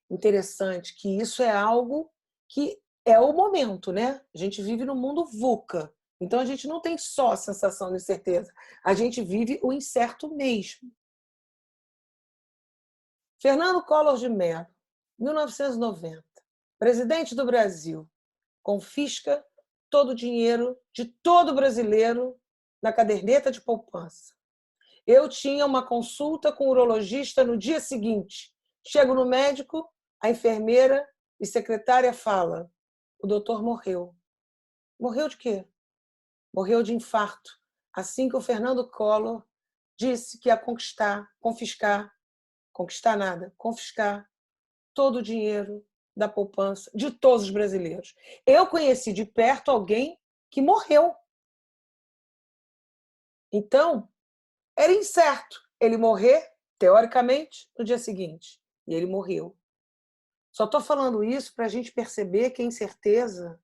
interessante que isso é algo que é o momento, né? A gente vive no mundo VUCA, então a gente não tem só a sensação de incerteza, a gente vive o incerto mesmo. Fernando Collor de Mello, 1990, presidente do Brasil, confisca todo o dinheiro de todo brasileiro na caderneta de poupança. Eu tinha uma consulta com o urologista no dia seguinte. Chego no médico, a enfermeira e secretária fala: o doutor morreu. Morreu de quê? Morreu de infarto. Assim que o Fernando Collor disse que ia confiscar todo o dinheiro da poupança de todos os brasileiros. Eu conheci de perto alguém que morreu. Então, era incerto ele morrer teoricamente, no dia seguinte. E ele morreu. Só estou falando isso para a gente perceber que a incerteza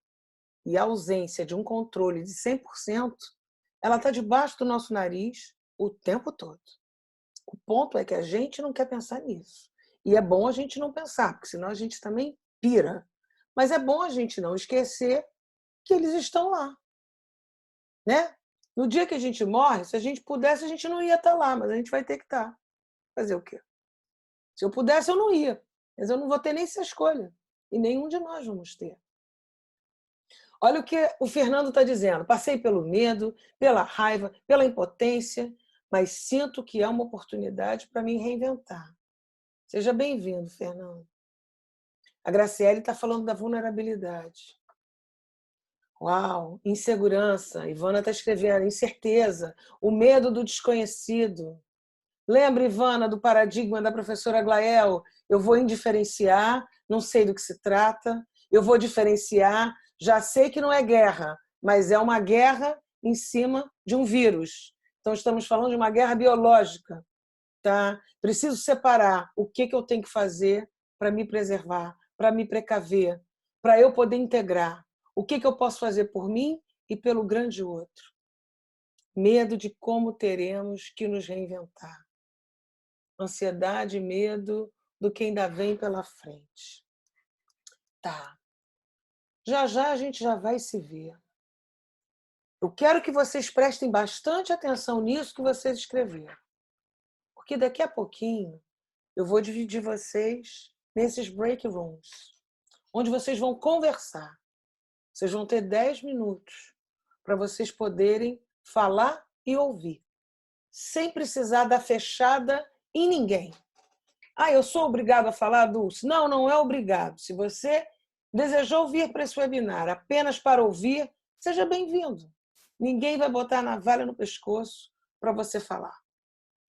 e a ausência de um controle de 100%, ela está debaixo do nosso nariz o tempo todo. O ponto é que a gente não quer pensar nisso. E é bom a gente não pensar, porque senão a gente também pira. Mas é bom a gente não esquecer que eles estão lá. Né? No dia que a gente morre, se a gente pudesse, a gente não ia estar lá, mas a gente vai ter que estar. Fazer o quê? Se eu pudesse, eu não ia. Mas eu não vou ter nem essa escolha. E nenhum de nós vamos ter. Olha o que o Fernando está dizendo. Passei pelo medo, pela raiva, pela impotência, mas sinto que é uma oportunidade para me reinventar. Seja bem-vindo, Fernando. A Graciele está falando da vulnerabilidade. Uau, insegurança. Ivana está escrevendo, incerteza, o medo do desconhecido. Lembra, Ivana, do paradigma da professora Glael? Eu vou indiferenciar, não sei do que se trata, eu vou diferenciar, já sei que não é guerra, mas é uma guerra em cima de um vírus. Então, estamos falando de uma guerra biológica. Tá? Preciso separar o que eu tenho que fazer para me preservar, para me precaver, para eu poder integrar. O que eu posso fazer por mim e pelo grande outro? Medo de como teremos que nos reinventar. Ansiedade e medo do que ainda vem pela frente. Tá. Já já a gente já vai se ver. Eu quero que vocês prestem bastante atenção nisso que vocês escreveram. Porque daqui a pouquinho eu vou dividir vocês nesses break rooms, onde vocês vão conversar. Vocês vão ter 10 minutos para vocês poderem falar e ouvir, sem precisar dar fechada em ninguém. Ah, eu sou obrigado a falar, Dulce? Não, não é obrigado. Se você desejou vir para esse webinar apenas para ouvir, seja bem-vindo. Ninguém vai botar a navalha no pescoço para você falar.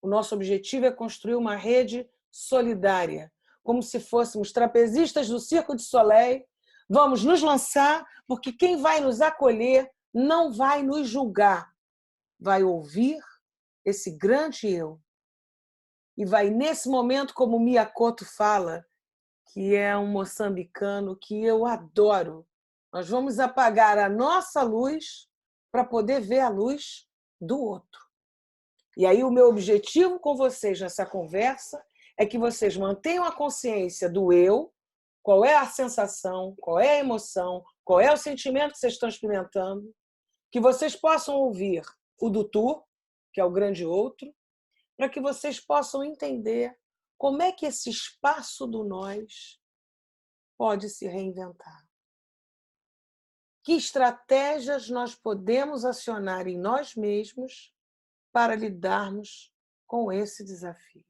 O nosso objetivo é construir uma rede solidária, como se fôssemos trapezistas do Circo de Soleil. Vamos nos lançar, porque quem vai nos acolher não vai nos julgar. Vai ouvir esse grande eu. E vai, nesse momento, como Miyakoto fala, que é um moçambicano que eu adoro, nós vamos apagar a nossa luz para poder ver a luz do outro. E aí o meu objetivo com vocês nessa conversa é que vocês mantenham a consciência do eu, qual é a sensação, qual é a emoção, qual é o sentimento que vocês estão experimentando, que vocês possam ouvir o do tu, que é o grande outro, para que vocês possam entender como é que esse espaço do nós pode se reinventar. Que estratégias nós podemos acionar em nós mesmos para lidarmos com esse desafio?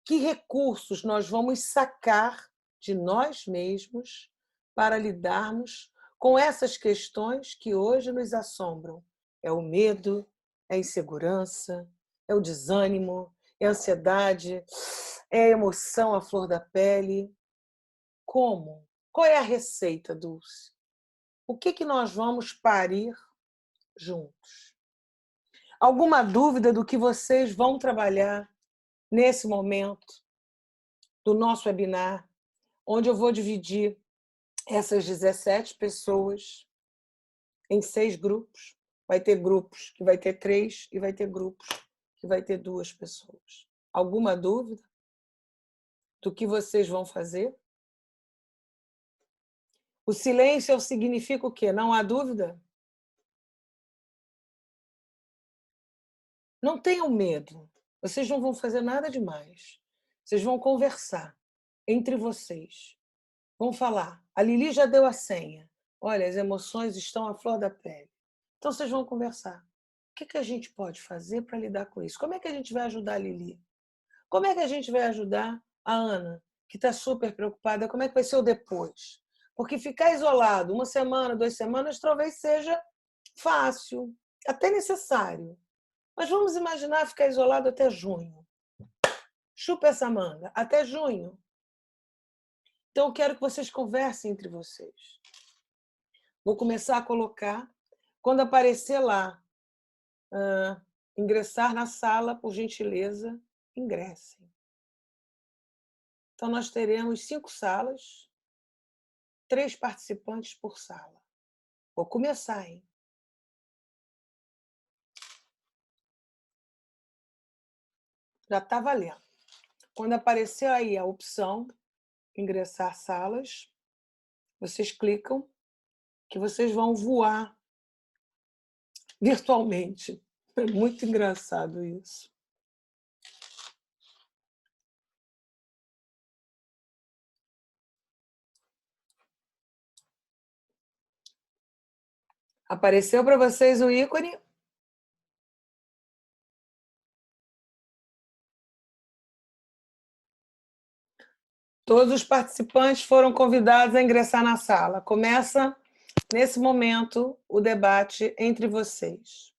Que recursos nós vamos sacar de nós mesmos para lidarmos com essas questões que hoje nos assombram? É o medo, é a insegurança, é o desânimo, é a ansiedade, é a emoção à flor da pele. Como? Qual é a receita, Dulce? O que nós vamos parir juntos? Alguma dúvida do que vocês vão trabalhar nesse momento do nosso webinar, onde eu vou dividir essas 17 pessoas em 6 grupos. Vai ter grupos que vai ter 3 e vai ter grupos que vai ter 2 pessoas. Alguma dúvida do que vocês vão fazer? O silêncio significa o quê? Não há dúvida? Não tenham medo. Vocês não vão fazer nada demais. Vocês vão conversar entre vocês. Vão falar. A Lili já deu a senha. Olha, as emoções estão à flor da pele. Então, vocês vão conversar. O que a gente pode fazer para lidar com isso? Como é que a gente vai ajudar a Lili? Como é que a gente vai ajudar a Ana, que está super preocupada? Como é que vai ser o depois? Porque ficar isolado 1 semana, 2 semanas, talvez seja fácil, até necessário. Mas vamos imaginar ficar isolado até junho. Chupa essa manga, até junho. Então, eu quero que vocês conversem entre vocês. Vou começar a colocar, quando aparecer lá, ingressar na sala, por gentileza, ingressem. Então, nós teremos 5 salas, 3 participantes por sala. Vou começar, hein? Já está valendo. Quando aparecer aí a opção ingressar salas, vocês clicam que vocês vão voar virtualmente. É muito engraçado isso. Apareceu para vocês o ícone? Todos os participantes foram convidados a ingressar na sala. Começa, nesse momento, o debate entre vocês.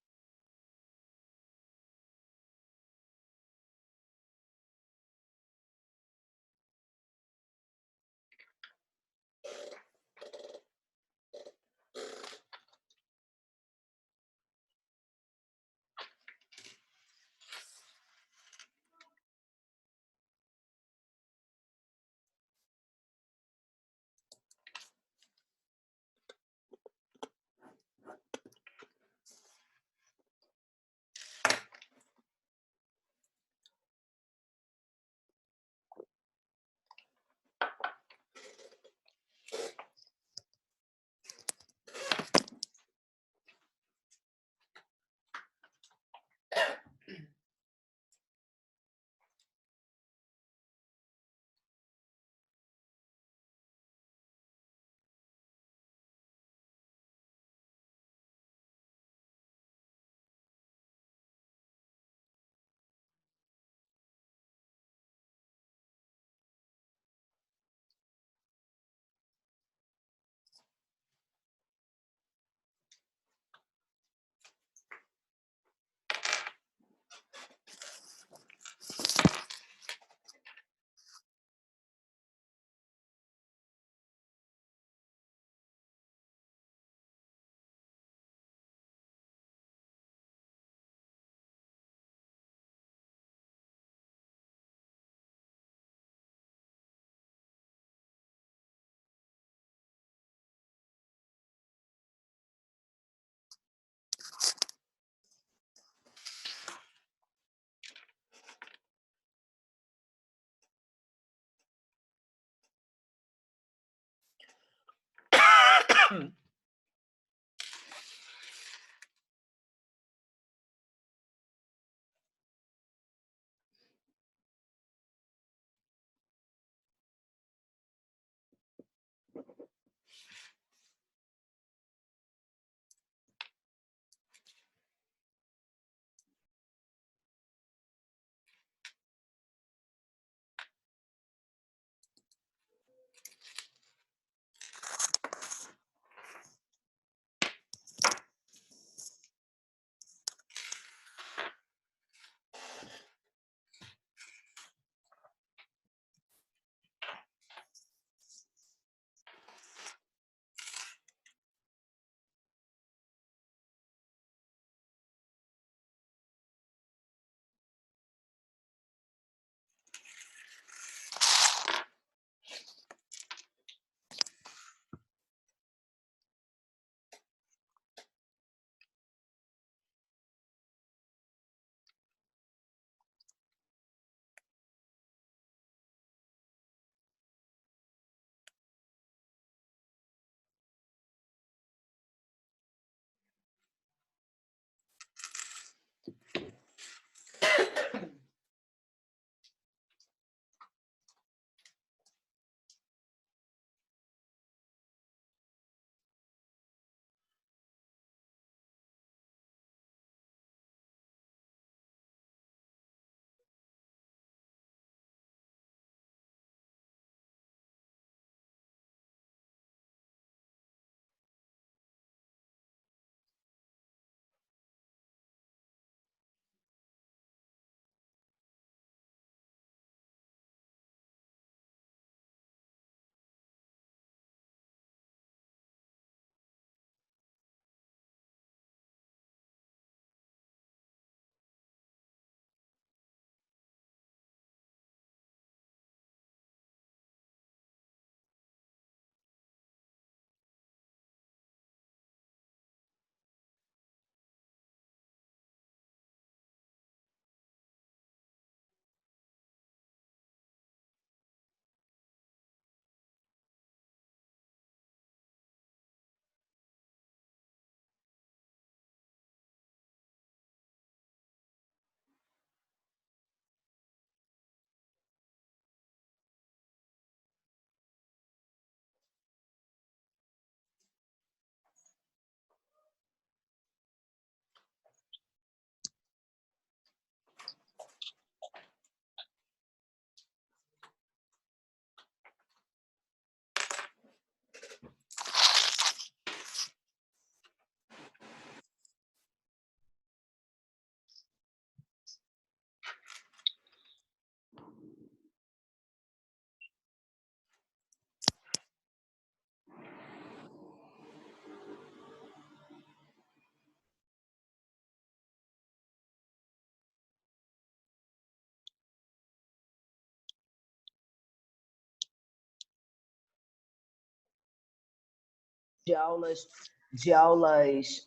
de aulas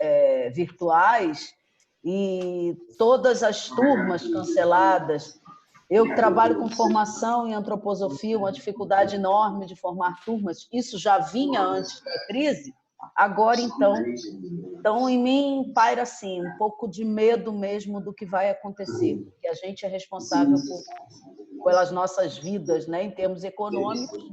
virtuais e todas as turmas canceladas. Eu trabalho com formação em antroposofia, uma dificuldade enorme de formar turmas. Isso já vinha antes da crise. Agora, então em mim paira assim, um pouco de medo mesmo do que vai acontecer, porque a gente é responsável pelas nossas vidas, né, em termos econômicos.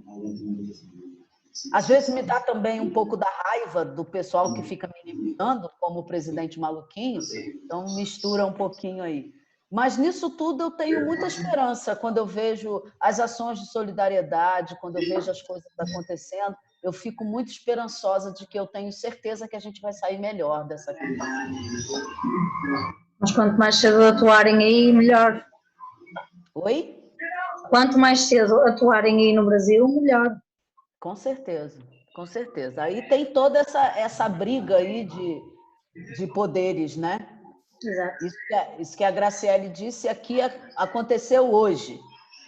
Às vezes me dá também um pouco da raiva do pessoal que fica minimizando, como o presidente maluquinho, então mistura um pouquinho aí. Mas nisso tudo eu tenho muita esperança quando eu vejo as ações de solidariedade, quando eu vejo as coisas acontecendo, eu fico muito esperançosa de que eu tenho certeza que a gente vai sair melhor dessa crise. Mas quanto mais cedo atuarem aí, melhor. Oi? Quanto mais cedo atuarem aí no Brasil, melhor. Com certeza, com certeza. Aí tem toda essa briga aí de poderes, né? Exato. Isso que a Graciele disse aqui aconteceu hoje.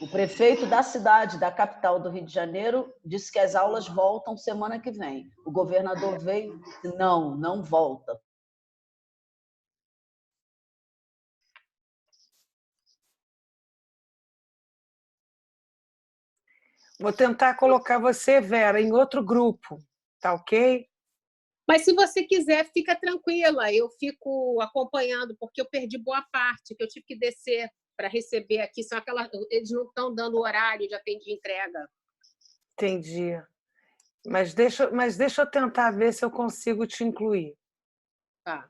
O prefeito da cidade, da capital do Rio de Janeiro, disse que as aulas voltam semana que vem. O governador veio e disse, não volta. Vou tentar colocar você, Vera, em outro grupo, tá ok? Mas se você quiser, fica tranquila, eu fico acompanhando, porque eu perdi boa parte, que eu tive que descer para receber aqui, eles não estão dando horário de atender entrega. Entendi. Mas deixa eu tentar ver se eu consigo te incluir. Tá.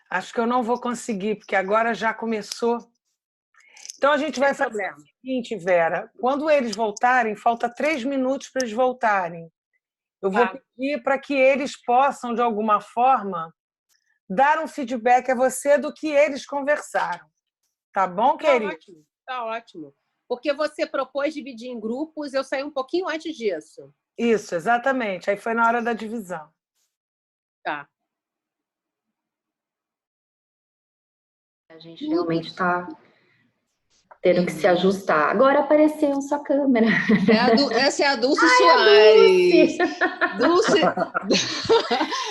Acho que eu não vou conseguir, porque agora já começou. Então a gente vai fazer o seguinte, Vera, quando eles voltarem, falta 3 minutos para eles voltarem. Eu vou pedir para que eles possam, de alguma forma, dar um feedback a você do que eles conversaram. Tá bom, querido? Tá ótimo. Porque você propôs dividir em grupos, eu saí um pouquinho antes disso. Isso, exatamente. Aí foi na hora da divisão. Tá. A gente realmente está tendo que se ajustar. Agora apareceu sua câmera. Essa é a Dulce Soares.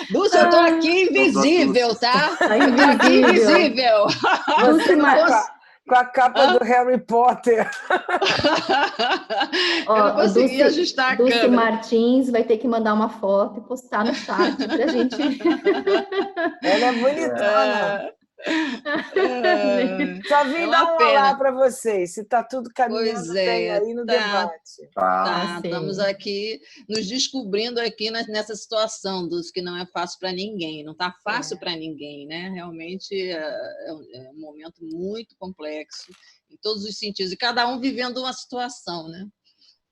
Dulce, eu estou aqui invisível, tá? Eu estou aqui invisível. Você com a capa do Harry Potter. Ó, eu não consegui ajustar a Dulce câmera. Martins vai ter que mandar uma foto e postar no chat para a gente. Ela é bonitona. Só vim dar um olá para vocês, se está tudo caminhando bem aí no debate. Estamos aqui nos descobrindo aqui nessa situação dos que não é fácil para ninguém, não está fácil para ninguém, né? Realmente é um momento muito complexo em todos os sentidos, e cada um vivendo uma situação, né?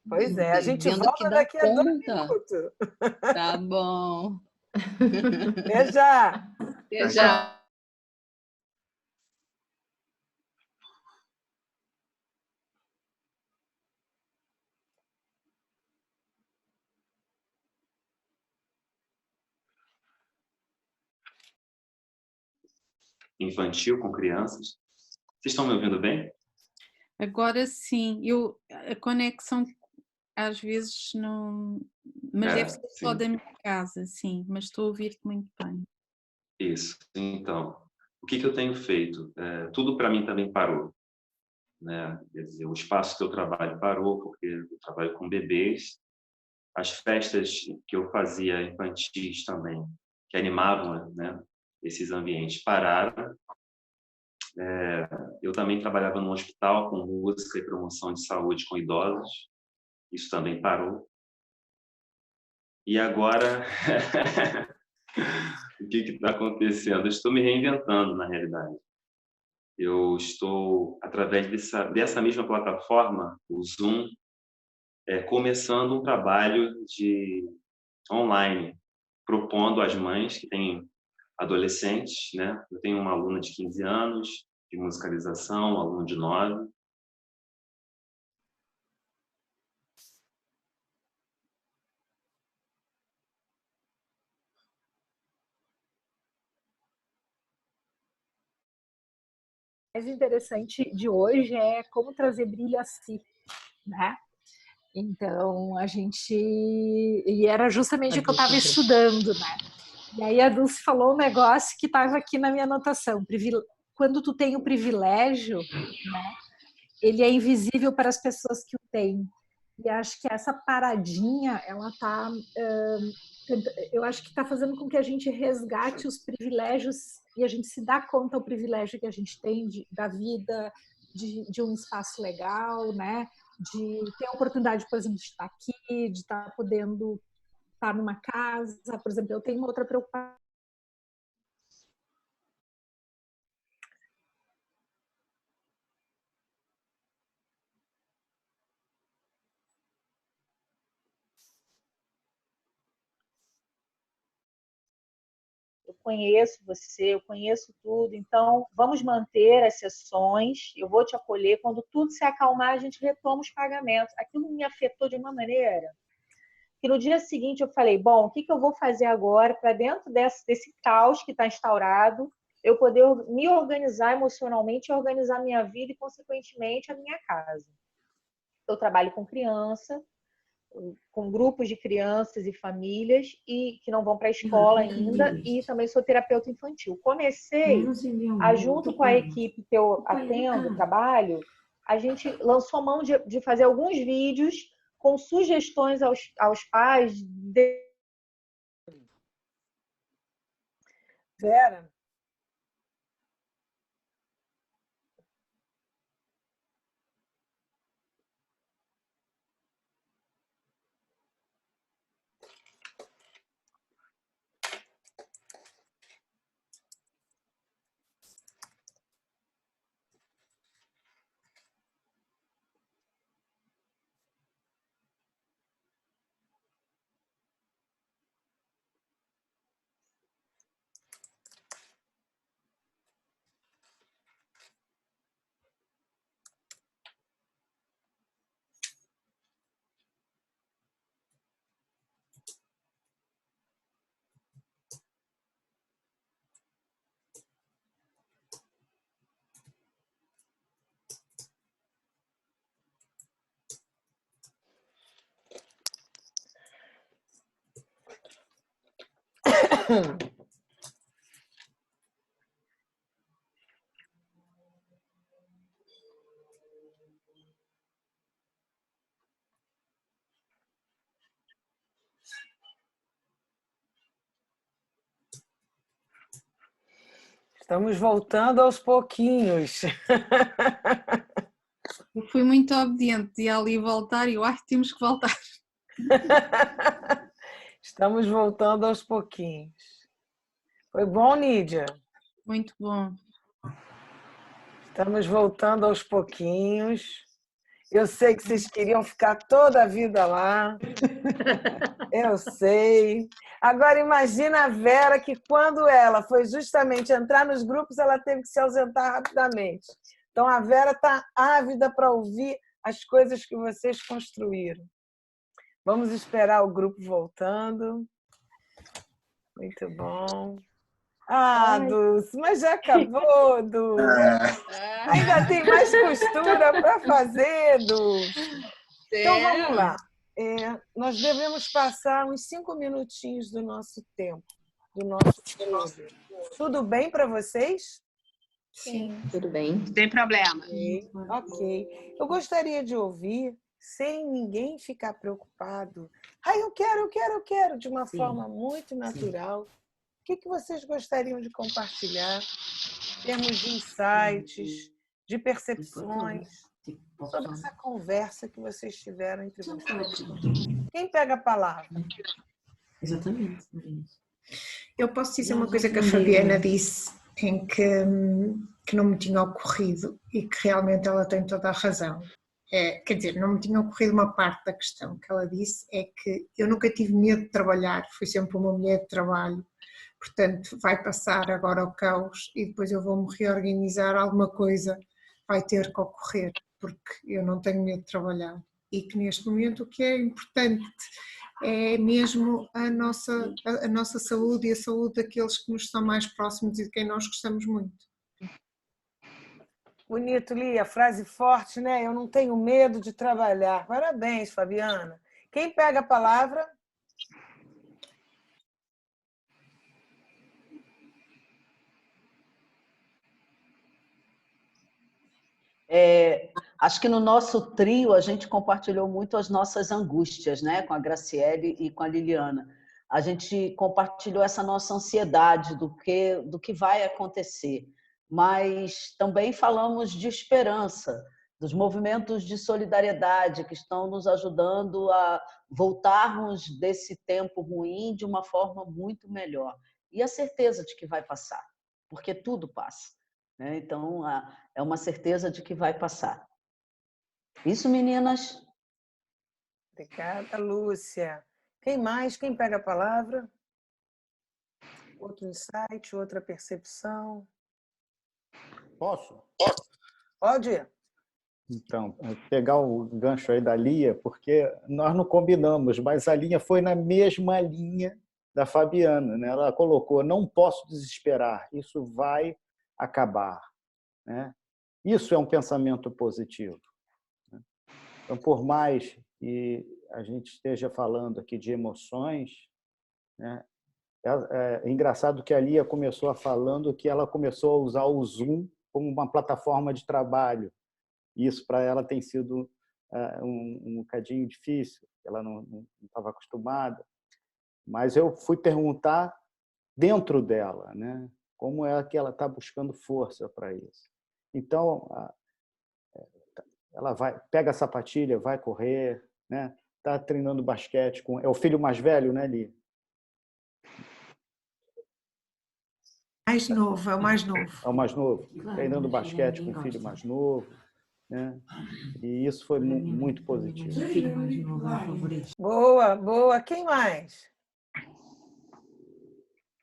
Pois é, a gente volta daqui a 2 minutos. Tá bom. Até já. Até já. Infantil com crianças. Vocês estão me ouvindo bem? Agora sim, a conexão às vezes não... Mas deve ser só da minha casa, sim, mas estou a ouvir-te muito bem. Isso, então, o que eu tenho feito? Tudo para mim também parou. Né? Quer dizer, o espaço que eu trabalho parou, porque eu trabalho com bebês. As festas que eu fazia infantis também, que animavam, né, esses ambientes, pararam. Eu também trabalhava no hospital com música e promoção de saúde com idosos. Isso também parou. E agora, o que está acontecendo? Eu estou me reinventando, na realidade. Eu estou, através dessa mesma plataforma, o Zoom, começando um trabalho online, propondo às mães que têm adolescentes, né? Eu tenho uma aluna de 15 anos, de musicalização, um aluno de 9. O mais interessante de hoje é como trazer brilho a si, né? Então, e era justamente o que eu estava estudando, né? E aí a Dulce falou um negócio que estava aqui na minha anotação. Quando tu tem o privilégio, né, ele é invisível para as pessoas que o têm. E acho que essa paradinha, ela tá, eu acho que está fazendo com que a gente resgate os privilégios e a gente se dá conta do privilégio que a gente tem da vida, de um espaço legal, né? De ter a oportunidade, por exemplo, de estar aqui, de estar podendo estar numa casa. Por exemplo, eu tenho uma outra preocupação. Eu conheço você, eu conheço tudo, então vamos manter as sessões, eu vou te acolher, quando tudo se acalmar, a gente retoma os pagamentos. Aquilo me afetou de uma maneira que no dia seguinte eu falei, bom, o que eu vou fazer agora para dentro desse caos que está instaurado, eu poder me organizar emocionalmente, organizar minha vida e, consequentemente, a minha casa. Eu trabalho com criança, com grupos de crianças e famílias e que não vão para a escola ainda, e também sou terapeuta infantil. Comecei, junto com a equipe que eu atendo, trabalho, a gente lançou mão de fazer alguns vídeos com sugestões aos pais. Vera? Estamos voltando aos pouquinhos. Eu fui muito obediente e ali voltar e eu acho que temos que voltar. Estamos voltando aos pouquinhos. Foi bom, Nídia? Muito bom. Estamos voltando aos pouquinhos. Eu sei que vocês queriam ficar toda a vida lá. Eu sei. Agora imagina a Vera, que quando ela foi justamente entrar nos grupos, ela teve que se ausentar rapidamente. Então a Vera está ávida para ouvir as coisas que vocês construíram. Vamos esperar o grupo voltando. Muito bom. Dulce, mas já acabou, Dulce. Ainda tem mais costura para fazer, Dulce. Então vamos lá. Nós devemos passar uns 5 minutinhos do nosso tempo, do nosso estudo. Tudo bem para vocês? Sim, tudo bem. Sem problema. Ok. Eu gostaria de ouvir, sem ninguém ficar preocupado. Eu quero, de uma forma muito natural. O que vocês gostariam de compartilhar em termos de insights, de percepções, sobre essa conversa que vocês tiveram entre vocês? Quem pega a palavra? Exatamente. Eu posso dizer uma coisa que a Fabiana disse, em que não me tinha ocorrido e que realmente ela tem toda a razão. Quer dizer, não me tinha ocorrido uma parte da questão que ela disse, é que eu nunca tive medo de trabalhar, fui sempre uma mulher de trabalho. Portanto, vai passar agora o caos e depois eu vou-me reorganizar, alguma coisa vai ter que ocorrer, porque eu não tenho medo de trabalhar. E que neste momento o que é importante é mesmo a nossa saúde e a saúde daqueles que nos estão mais próximos e de quem nós gostamos muito. Bonito, Lia, frase forte, né? Eu não tenho medo de trabalhar. Parabéns, Fabiana. Quem pega a palavra? Acho que no nosso trio a gente compartilhou muito as nossas angústias, né? Com a Graciele e com a Liliana. A gente compartilhou essa nossa ansiedade do que vai acontecer, mas também falamos de esperança, dos movimentos de solidariedade que estão nos ajudando a voltarmos desse tempo ruim de uma forma muito melhor. E a certeza de que vai passar, porque tudo passa, né? Então, é uma certeza de que vai passar. Isso, meninas? Obrigada, Lúcia. Quem mais? Quem pega a palavra? Outro insight, outra percepção? Posso? Pode. Então, pegar o gancho aí da Lia, porque nós não combinamos, mas a Lia foi na mesma linha da Fabiana, né? Ela colocou: não posso desesperar, isso vai acabar, né? Isso é um pensamento positivo, né? Então, por mais que a gente esteja falando aqui de emoções, né? É engraçado que a Lia começou falando que ela começou a usar o Zoom como uma plataforma de trabalho. Isso para ela tem sido um bocadinho difícil, ela não estava acostumada. Mas eu fui perguntar dentro dela, né? Como é que ela está buscando força para isso. Então, ela pega a sapatilha, vai correr, né? Está treinando basquete. É o filho mais velho, né, Li? Mais novo, é o mais novo. É o mais novo. Treinando basquete com o filho mais novo, né? E isso foi muito positivo. Boa, boa. Quem mais?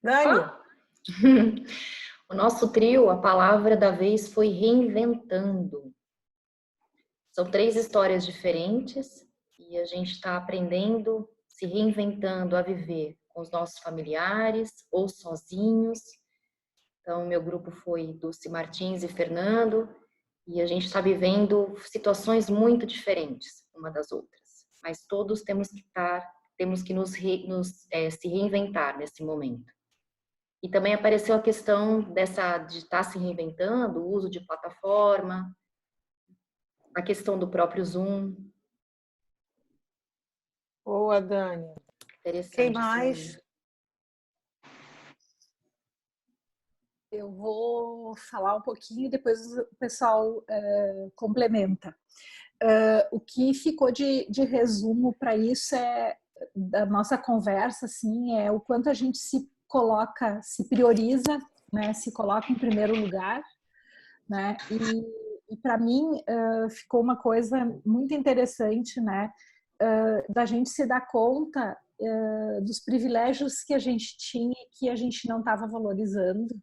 Dani? O nosso trio, a palavra da vez foi reinventando. São 3 histórias diferentes e a gente está aprendendo, se reinventando a viver com os nossos familiares ou sozinhos. Então, meu grupo foi Dulce Martins e Fernando, e a gente está vivendo situações muito diferentes uma das outras, mas todos temos que se reinventar nesse momento. E também apareceu a questão de estar se reinventando, o uso de plataforma, a questão do próprio Zoom. Boa, Dani. Quem mais? Eu vou falar um pouquinho, depois o pessoal complementa. O que ficou de resumo para isso da nossa conversa, assim, é o quanto a gente se coloca, se prioriza, né, se coloca em primeiro lugar, né, e para mim ficou uma coisa muito interessante, né, da gente se dar conta dos privilégios que a gente tinha e que a gente não estava valorizando,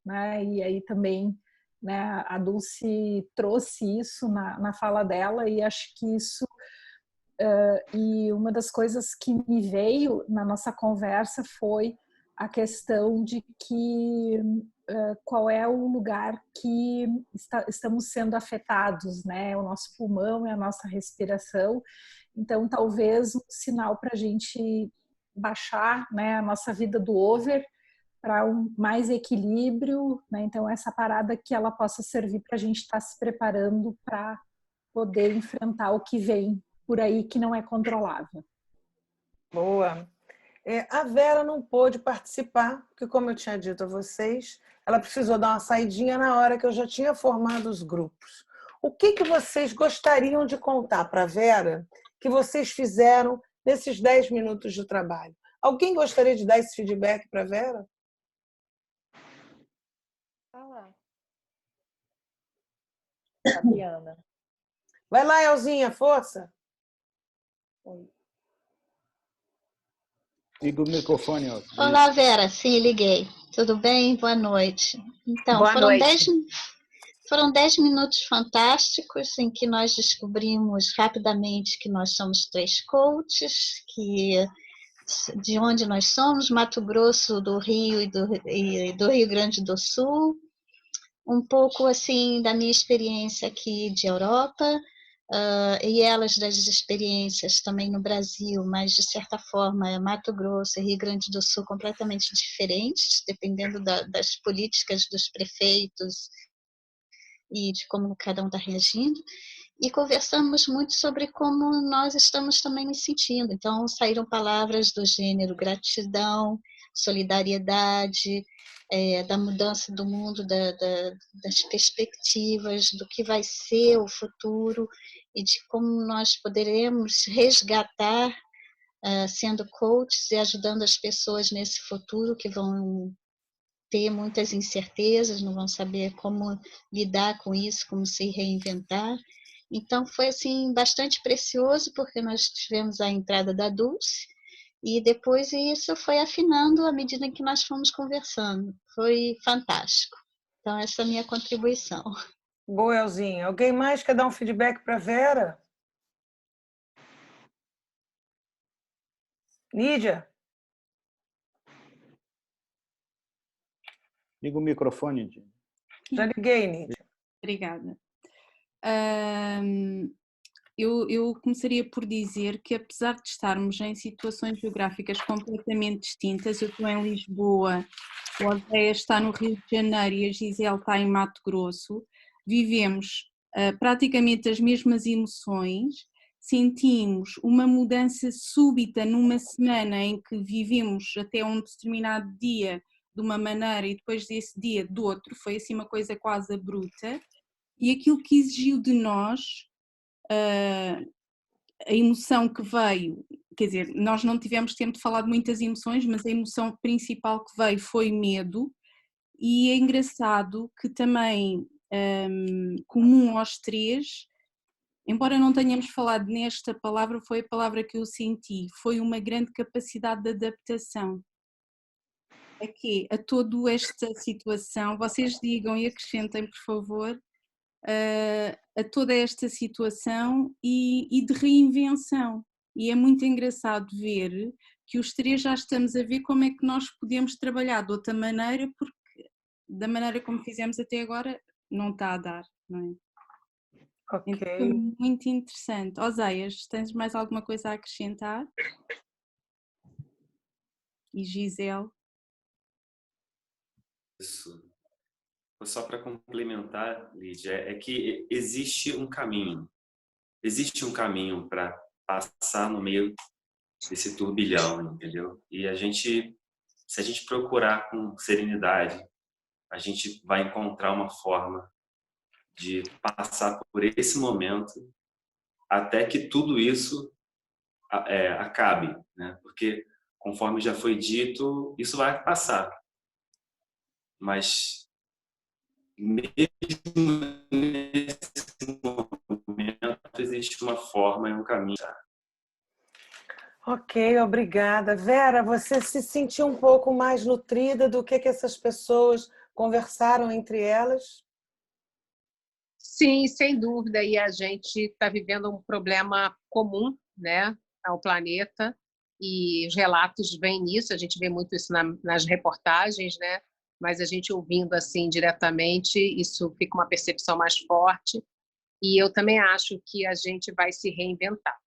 né, e aí também, né, a Dulce trouxe isso na fala dela, e acho que isso e uma das coisas que me veio na nossa conversa foi a questão de que qual é o lugar que estamos sendo afetados, né? O nosso pulmão e a nossa respiração. Então, talvez um sinal para a gente baixar, né, a nossa vida do over para mais equilíbrio, né? Então, essa parada que ela possa servir para a gente estar se preparando para poder enfrentar o que vem por aí que não é controlável. Boa. A Vera não pôde participar, porque, como eu tinha dito a vocês, ela precisou dar uma saidinha na hora que eu já tinha formado os grupos. O que vocês gostariam de contar para a Vera que vocês fizeram nesses 10 minutos de trabalho? Alguém gostaria de dar esse feedback para a Vera? Fabiana. Vai lá, Elzinha, força. Oi. Liga o microfone. Olá, Vera. Sim, liguei. Tudo bem? Boa noite. Então, Boa noite. Foram 10 minutos fantásticos em que nós descobrimos rapidamente que nós somos 3 coaches, de onde nós somos, Mato Grosso, do Rio e do Rio Grande do Sul. um pouco assim da minha experiência aqui de Europa, e elas das experiências também no Brasil, mas de certa forma Mato Grosso e Rio Grande do Sul completamente diferentes, dependendo das políticas dos prefeitos e de como cada um está reagindo. E conversamos muito sobre como nós estamos também nos sentindo. Então, saíram palavras do gênero gratidão, solidariedade, da mudança do mundo, das perspectivas, do que vai ser o futuro e de como nós poderemos resgatar, sendo coaches e ajudando as pessoas nesse futuro que vão ter muitas incertezas, não vão saber como lidar com isso, como se reinventar. Então, foi assim bastante precioso, porque nós tivemos a entrada da Dulce, e depois isso foi afinando à medida que nós fomos conversando. Foi fantástico. Então, essa é a minha contribuição. Boa, Elzinha. Alguém mais quer dar um feedback para a Vera? Lídia? Liga o microfone, Dina. Já liguei, Lídia. Obrigada. Eu começaria por dizer que, apesar de estarmos em situações geográficas completamente distintas, eu estou em Lisboa, o Odéia está no Rio de Janeiro e a Gisele está em Mato Grosso, vivemos praticamente as mesmas emoções, sentimos uma mudança súbita numa semana em que vivemos até um determinado dia de uma maneira e depois desse dia de outro, foi assim uma coisa quase abrupta, e aquilo que exigiu de nós, a emoção que veio, quer dizer, nós não tivemos tempo de falar de muitas emoções, mas a emoção principal que veio foi medo, e é engraçado que também, comum aos três, embora não tenhamos falado nesta palavra, foi a palavra que eu senti, foi uma grande capacidade de adaptação. Aqui, a toda esta situação, vocês digam e acrescentem, por favor, a toda esta situação e de reinvenção. E é muito engraçado ver que os três já estamos a ver como é que nós podemos trabalhar de outra maneira, porque da maneira como fizemos até agora não está a dar, não é? Ok. Então, foi muito interessante. Oséias, tens mais alguma coisa a acrescentar? E Gisele? Isso. Só para complementar, Lídia, é que existe um caminho para passar no meio desse turbilhão, entendeu? E se a gente procurar com serenidade, a gente vai encontrar uma forma de passar por esse momento até que tudo isso acabe, né? Porque, conforme já foi dito, isso vai passar. Mas mesmo nesse momento existe uma forma e um caminho. Ok, obrigada. Vera, você se sentiu um pouco mais nutrida do que essas pessoas conversaram entre elas? Sim, sem dúvida. E a gente está vivendo um problema comum, né, ao planeta, e os relatos vêm nisso, a gente vê muito isso nas reportagens, né? Mas a gente ouvindo assim diretamente, isso fica uma percepção mais forte. E eu também acho que a gente vai se reinventar.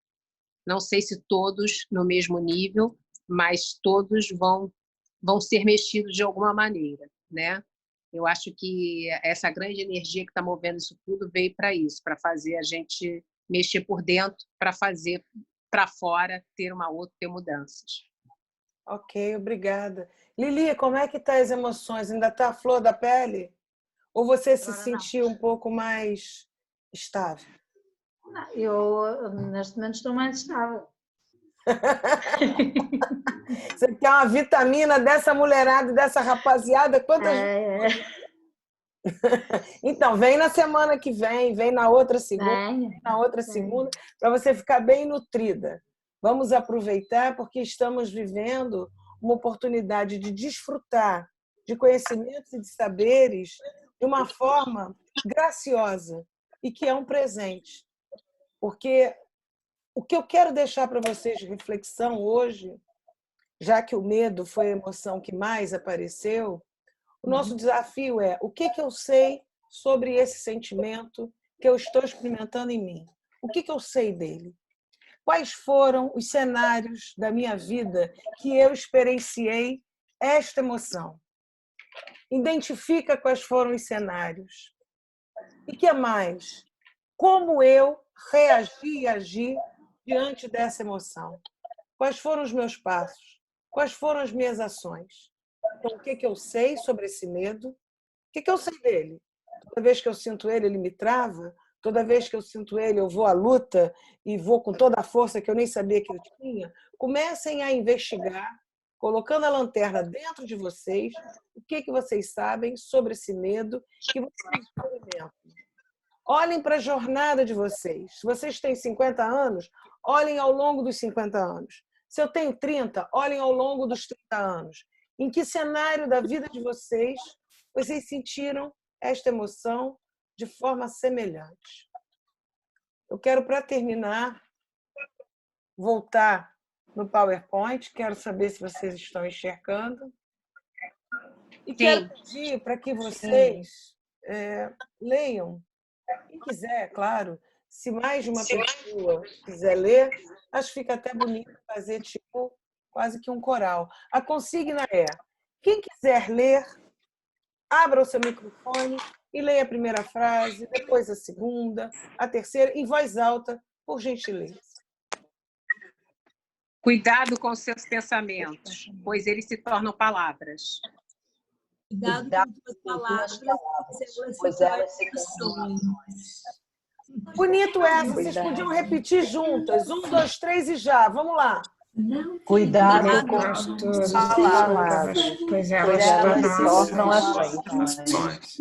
Não sei se todos no mesmo nível, mas todos vão ser mexidos de alguma maneira, né? Eu acho que essa grande energia que está movendo isso tudo veio para isso, para fazer a gente mexer por dentro, para fazer para fora ter mudanças. Ok, obrigada. Lili, como é que tá as emoções? Ainda está a flor da pele? Ou você se sentiu um pouco mais estável? Eu, neste momento, estou mais estável. Você quer uma vitamina dessa mulherada, dessa rapaziada? Quantas Então, vem na semana que vem na outra segunda, para você ficar bem nutrida. Vamos aproveitar, porque estamos vivendo uma oportunidade de desfrutar de conhecimentos e de saberes de uma forma graciosa e que é um presente. Porque o que eu quero deixar para vocês de reflexão hoje, já que o medo foi a emoção que mais apareceu, O nosso desafio é o que eu sei sobre esse sentimento que eu estou experimentando em mim. O que eu sei dele? Quais foram os cenários da minha vida que eu experienciei esta emoção? Identifica quais foram os cenários. E que mais? Como eu reagi e agi diante dessa emoção? Quais foram os meus passos? Quais foram as minhas ações? Então, o que eu sei sobre esse medo? O que eu sei dele? Toda vez que eu sinto ele, ele me trava? Toda vez que eu sinto ele, eu vou à luta e vou com toda a força que eu nem sabia que eu tinha? Comecem a investigar, colocando a lanterna dentro de vocês, o que vocês sabem sobre esse medo que vocês experimentam. Olhem para a jornada de vocês. Se vocês têm 50 anos, olhem ao longo dos 50 anos. Se eu tenho 30, olhem ao longo dos 30 anos. Em que cenário da vida de vocês sentiram esta emoção de forma semelhante? Eu quero, para terminar, voltar no PowerPoint. Quero saber se vocês estão enxergando. E quero pedir para que vocês leiam. Quem quiser, claro, se mais de uma pessoa quiser ler, acho que fica até bonito fazer tipo quase que um coral. A consigna é: quem quiser ler, abra o seu microfone e leia a primeira frase, depois a segunda, a terceira, em voz alta, por gentileza. Cuidado com seus pensamentos, pois eles se tornam palavras. Cuidado com as palavras, pois elas se tornam ações. Bonito essa, vocês podiam repetir juntas. 1, 2, 3 e já. Vamos lá. Cuidado com as palavras, pois elas se tornam ações.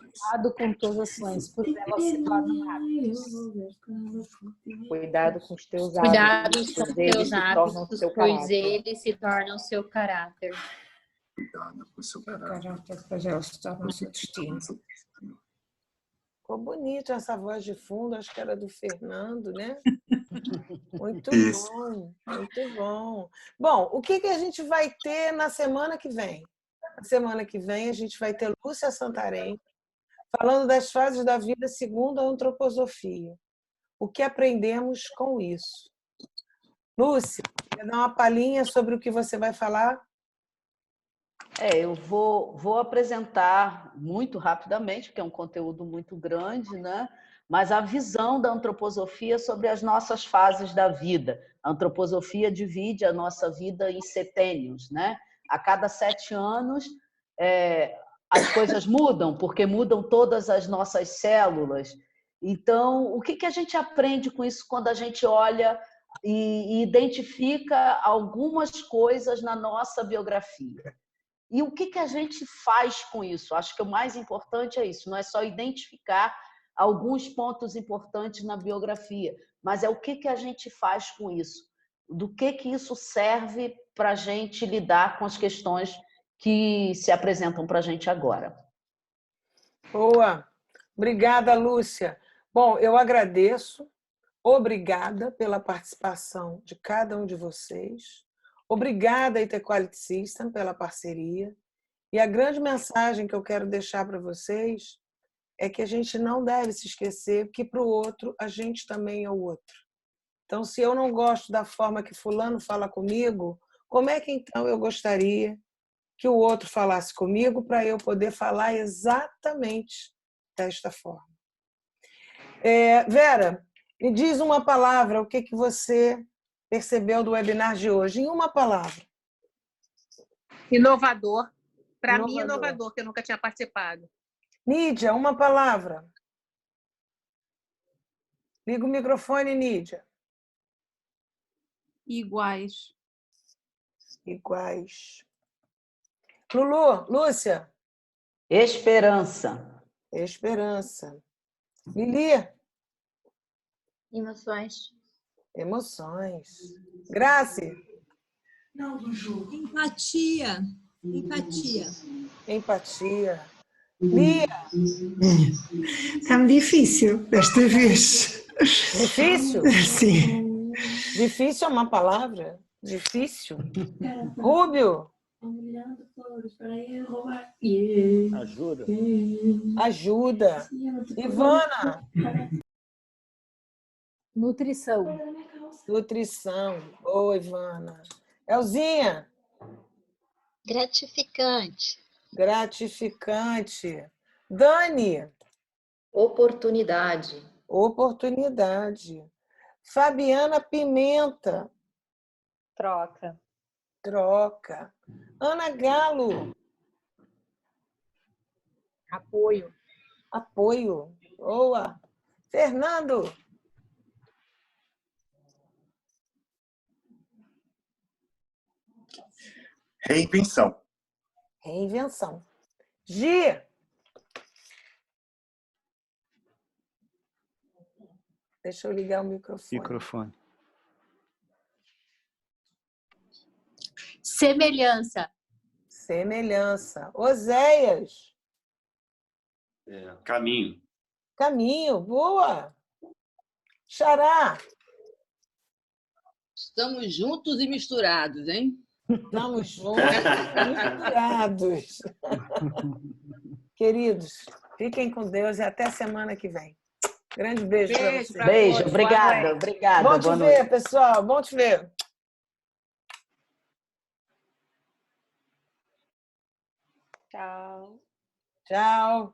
Cuidado com tuas ações, pois elas se tornam hábitos. Cuidado com os teus hábitos, Cuidado com teus hábitos, pois eles se tornam seu caráter. Cuidado com o seu caráter, pois elas se tornam seu destino. Ficou bonito essa voz de fundo, acho que era do Fernando, né? Muito bom, muito bom. Bom, o que a gente vai ter na semana que vem? Na semana que vem a gente vai ter Lúcia Santarém falando das fases da vida segundo a antroposofia. O que aprendemos com isso? Lúcia, quer dar uma palhinha sobre o que você vai falar? Eu vou apresentar muito rapidamente, porque é um conteúdo muito grande, né? Mas a visão da antroposofia sobre as nossas fases da vida. A antroposofia divide a nossa vida em setênios, né? A cada 7 anos, as coisas mudam, porque mudam todas as nossas células. Então, o que a gente aprende com isso quando a gente olha e identifica algumas coisas na nossa biografia? E o que a gente faz com isso? Acho que o mais importante é isso, não é só identificar alguns pontos importantes na biografia, mas é o que a gente faz com isso, do que isso serve para a gente lidar com as questões que se apresentam para a gente agora. Boa! Obrigada, Lúcia. Bom, eu agradeço, obrigada pela participação de cada um de vocês. Obrigada, IT Quality System, pela parceria. E a grande mensagem que eu quero deixar para vocês é que a gente não deve se esquecer que para o outro, a gente também é o outro. Então, se eu não gosto da forma que fulano fala comigo, como é que então eu gostaria que o outro falasse comigo para eu poder falar exatamente desta forma? Vera, me diz uma palavra, o que você percebeu do webinar de hoje? Em uma palavra. Inovador. Para mim, inovador, que eu nunca tinha participado. Nídia, uma palavra. Liga o microfone, Nídia. Iguais. Iguais. Lulu, Lúcia. Esperança. Esperança. Lili. Emoções. Emoções. Grace. Empatia. Empatia. Empatia. Lia. Está-me difícil desta vez. Difícil? Sim. Difícil é uma palavra? Difícil. Rúbio. Ajuda. Ajuda. Ivana. Nutrição. Nutrição. Boa, Ivana. Elzinha. Gratificante. Gratificante. Dani. Oportunidade. Oportunidade. Fabiana Pimenta. Troca. Troca. Ana Galo. Apoio. Apoio. Boa. Fernando. Reinvenção. Reinvenção. Gi. Deixa eu ligar o microfone. Semelhança. Semelhança. Oséias. Caminho. Caminho. Boa. Xará. Estamos juntos e misturados, hein? Estamos juntos e misturados. Queridos, fiquem com Deus e até semana que vem. Grande beijo para vocês. Beijo, obrigada, obrigada. Bom te ver, pessoal. Bom te ver. Tchau. Tchau.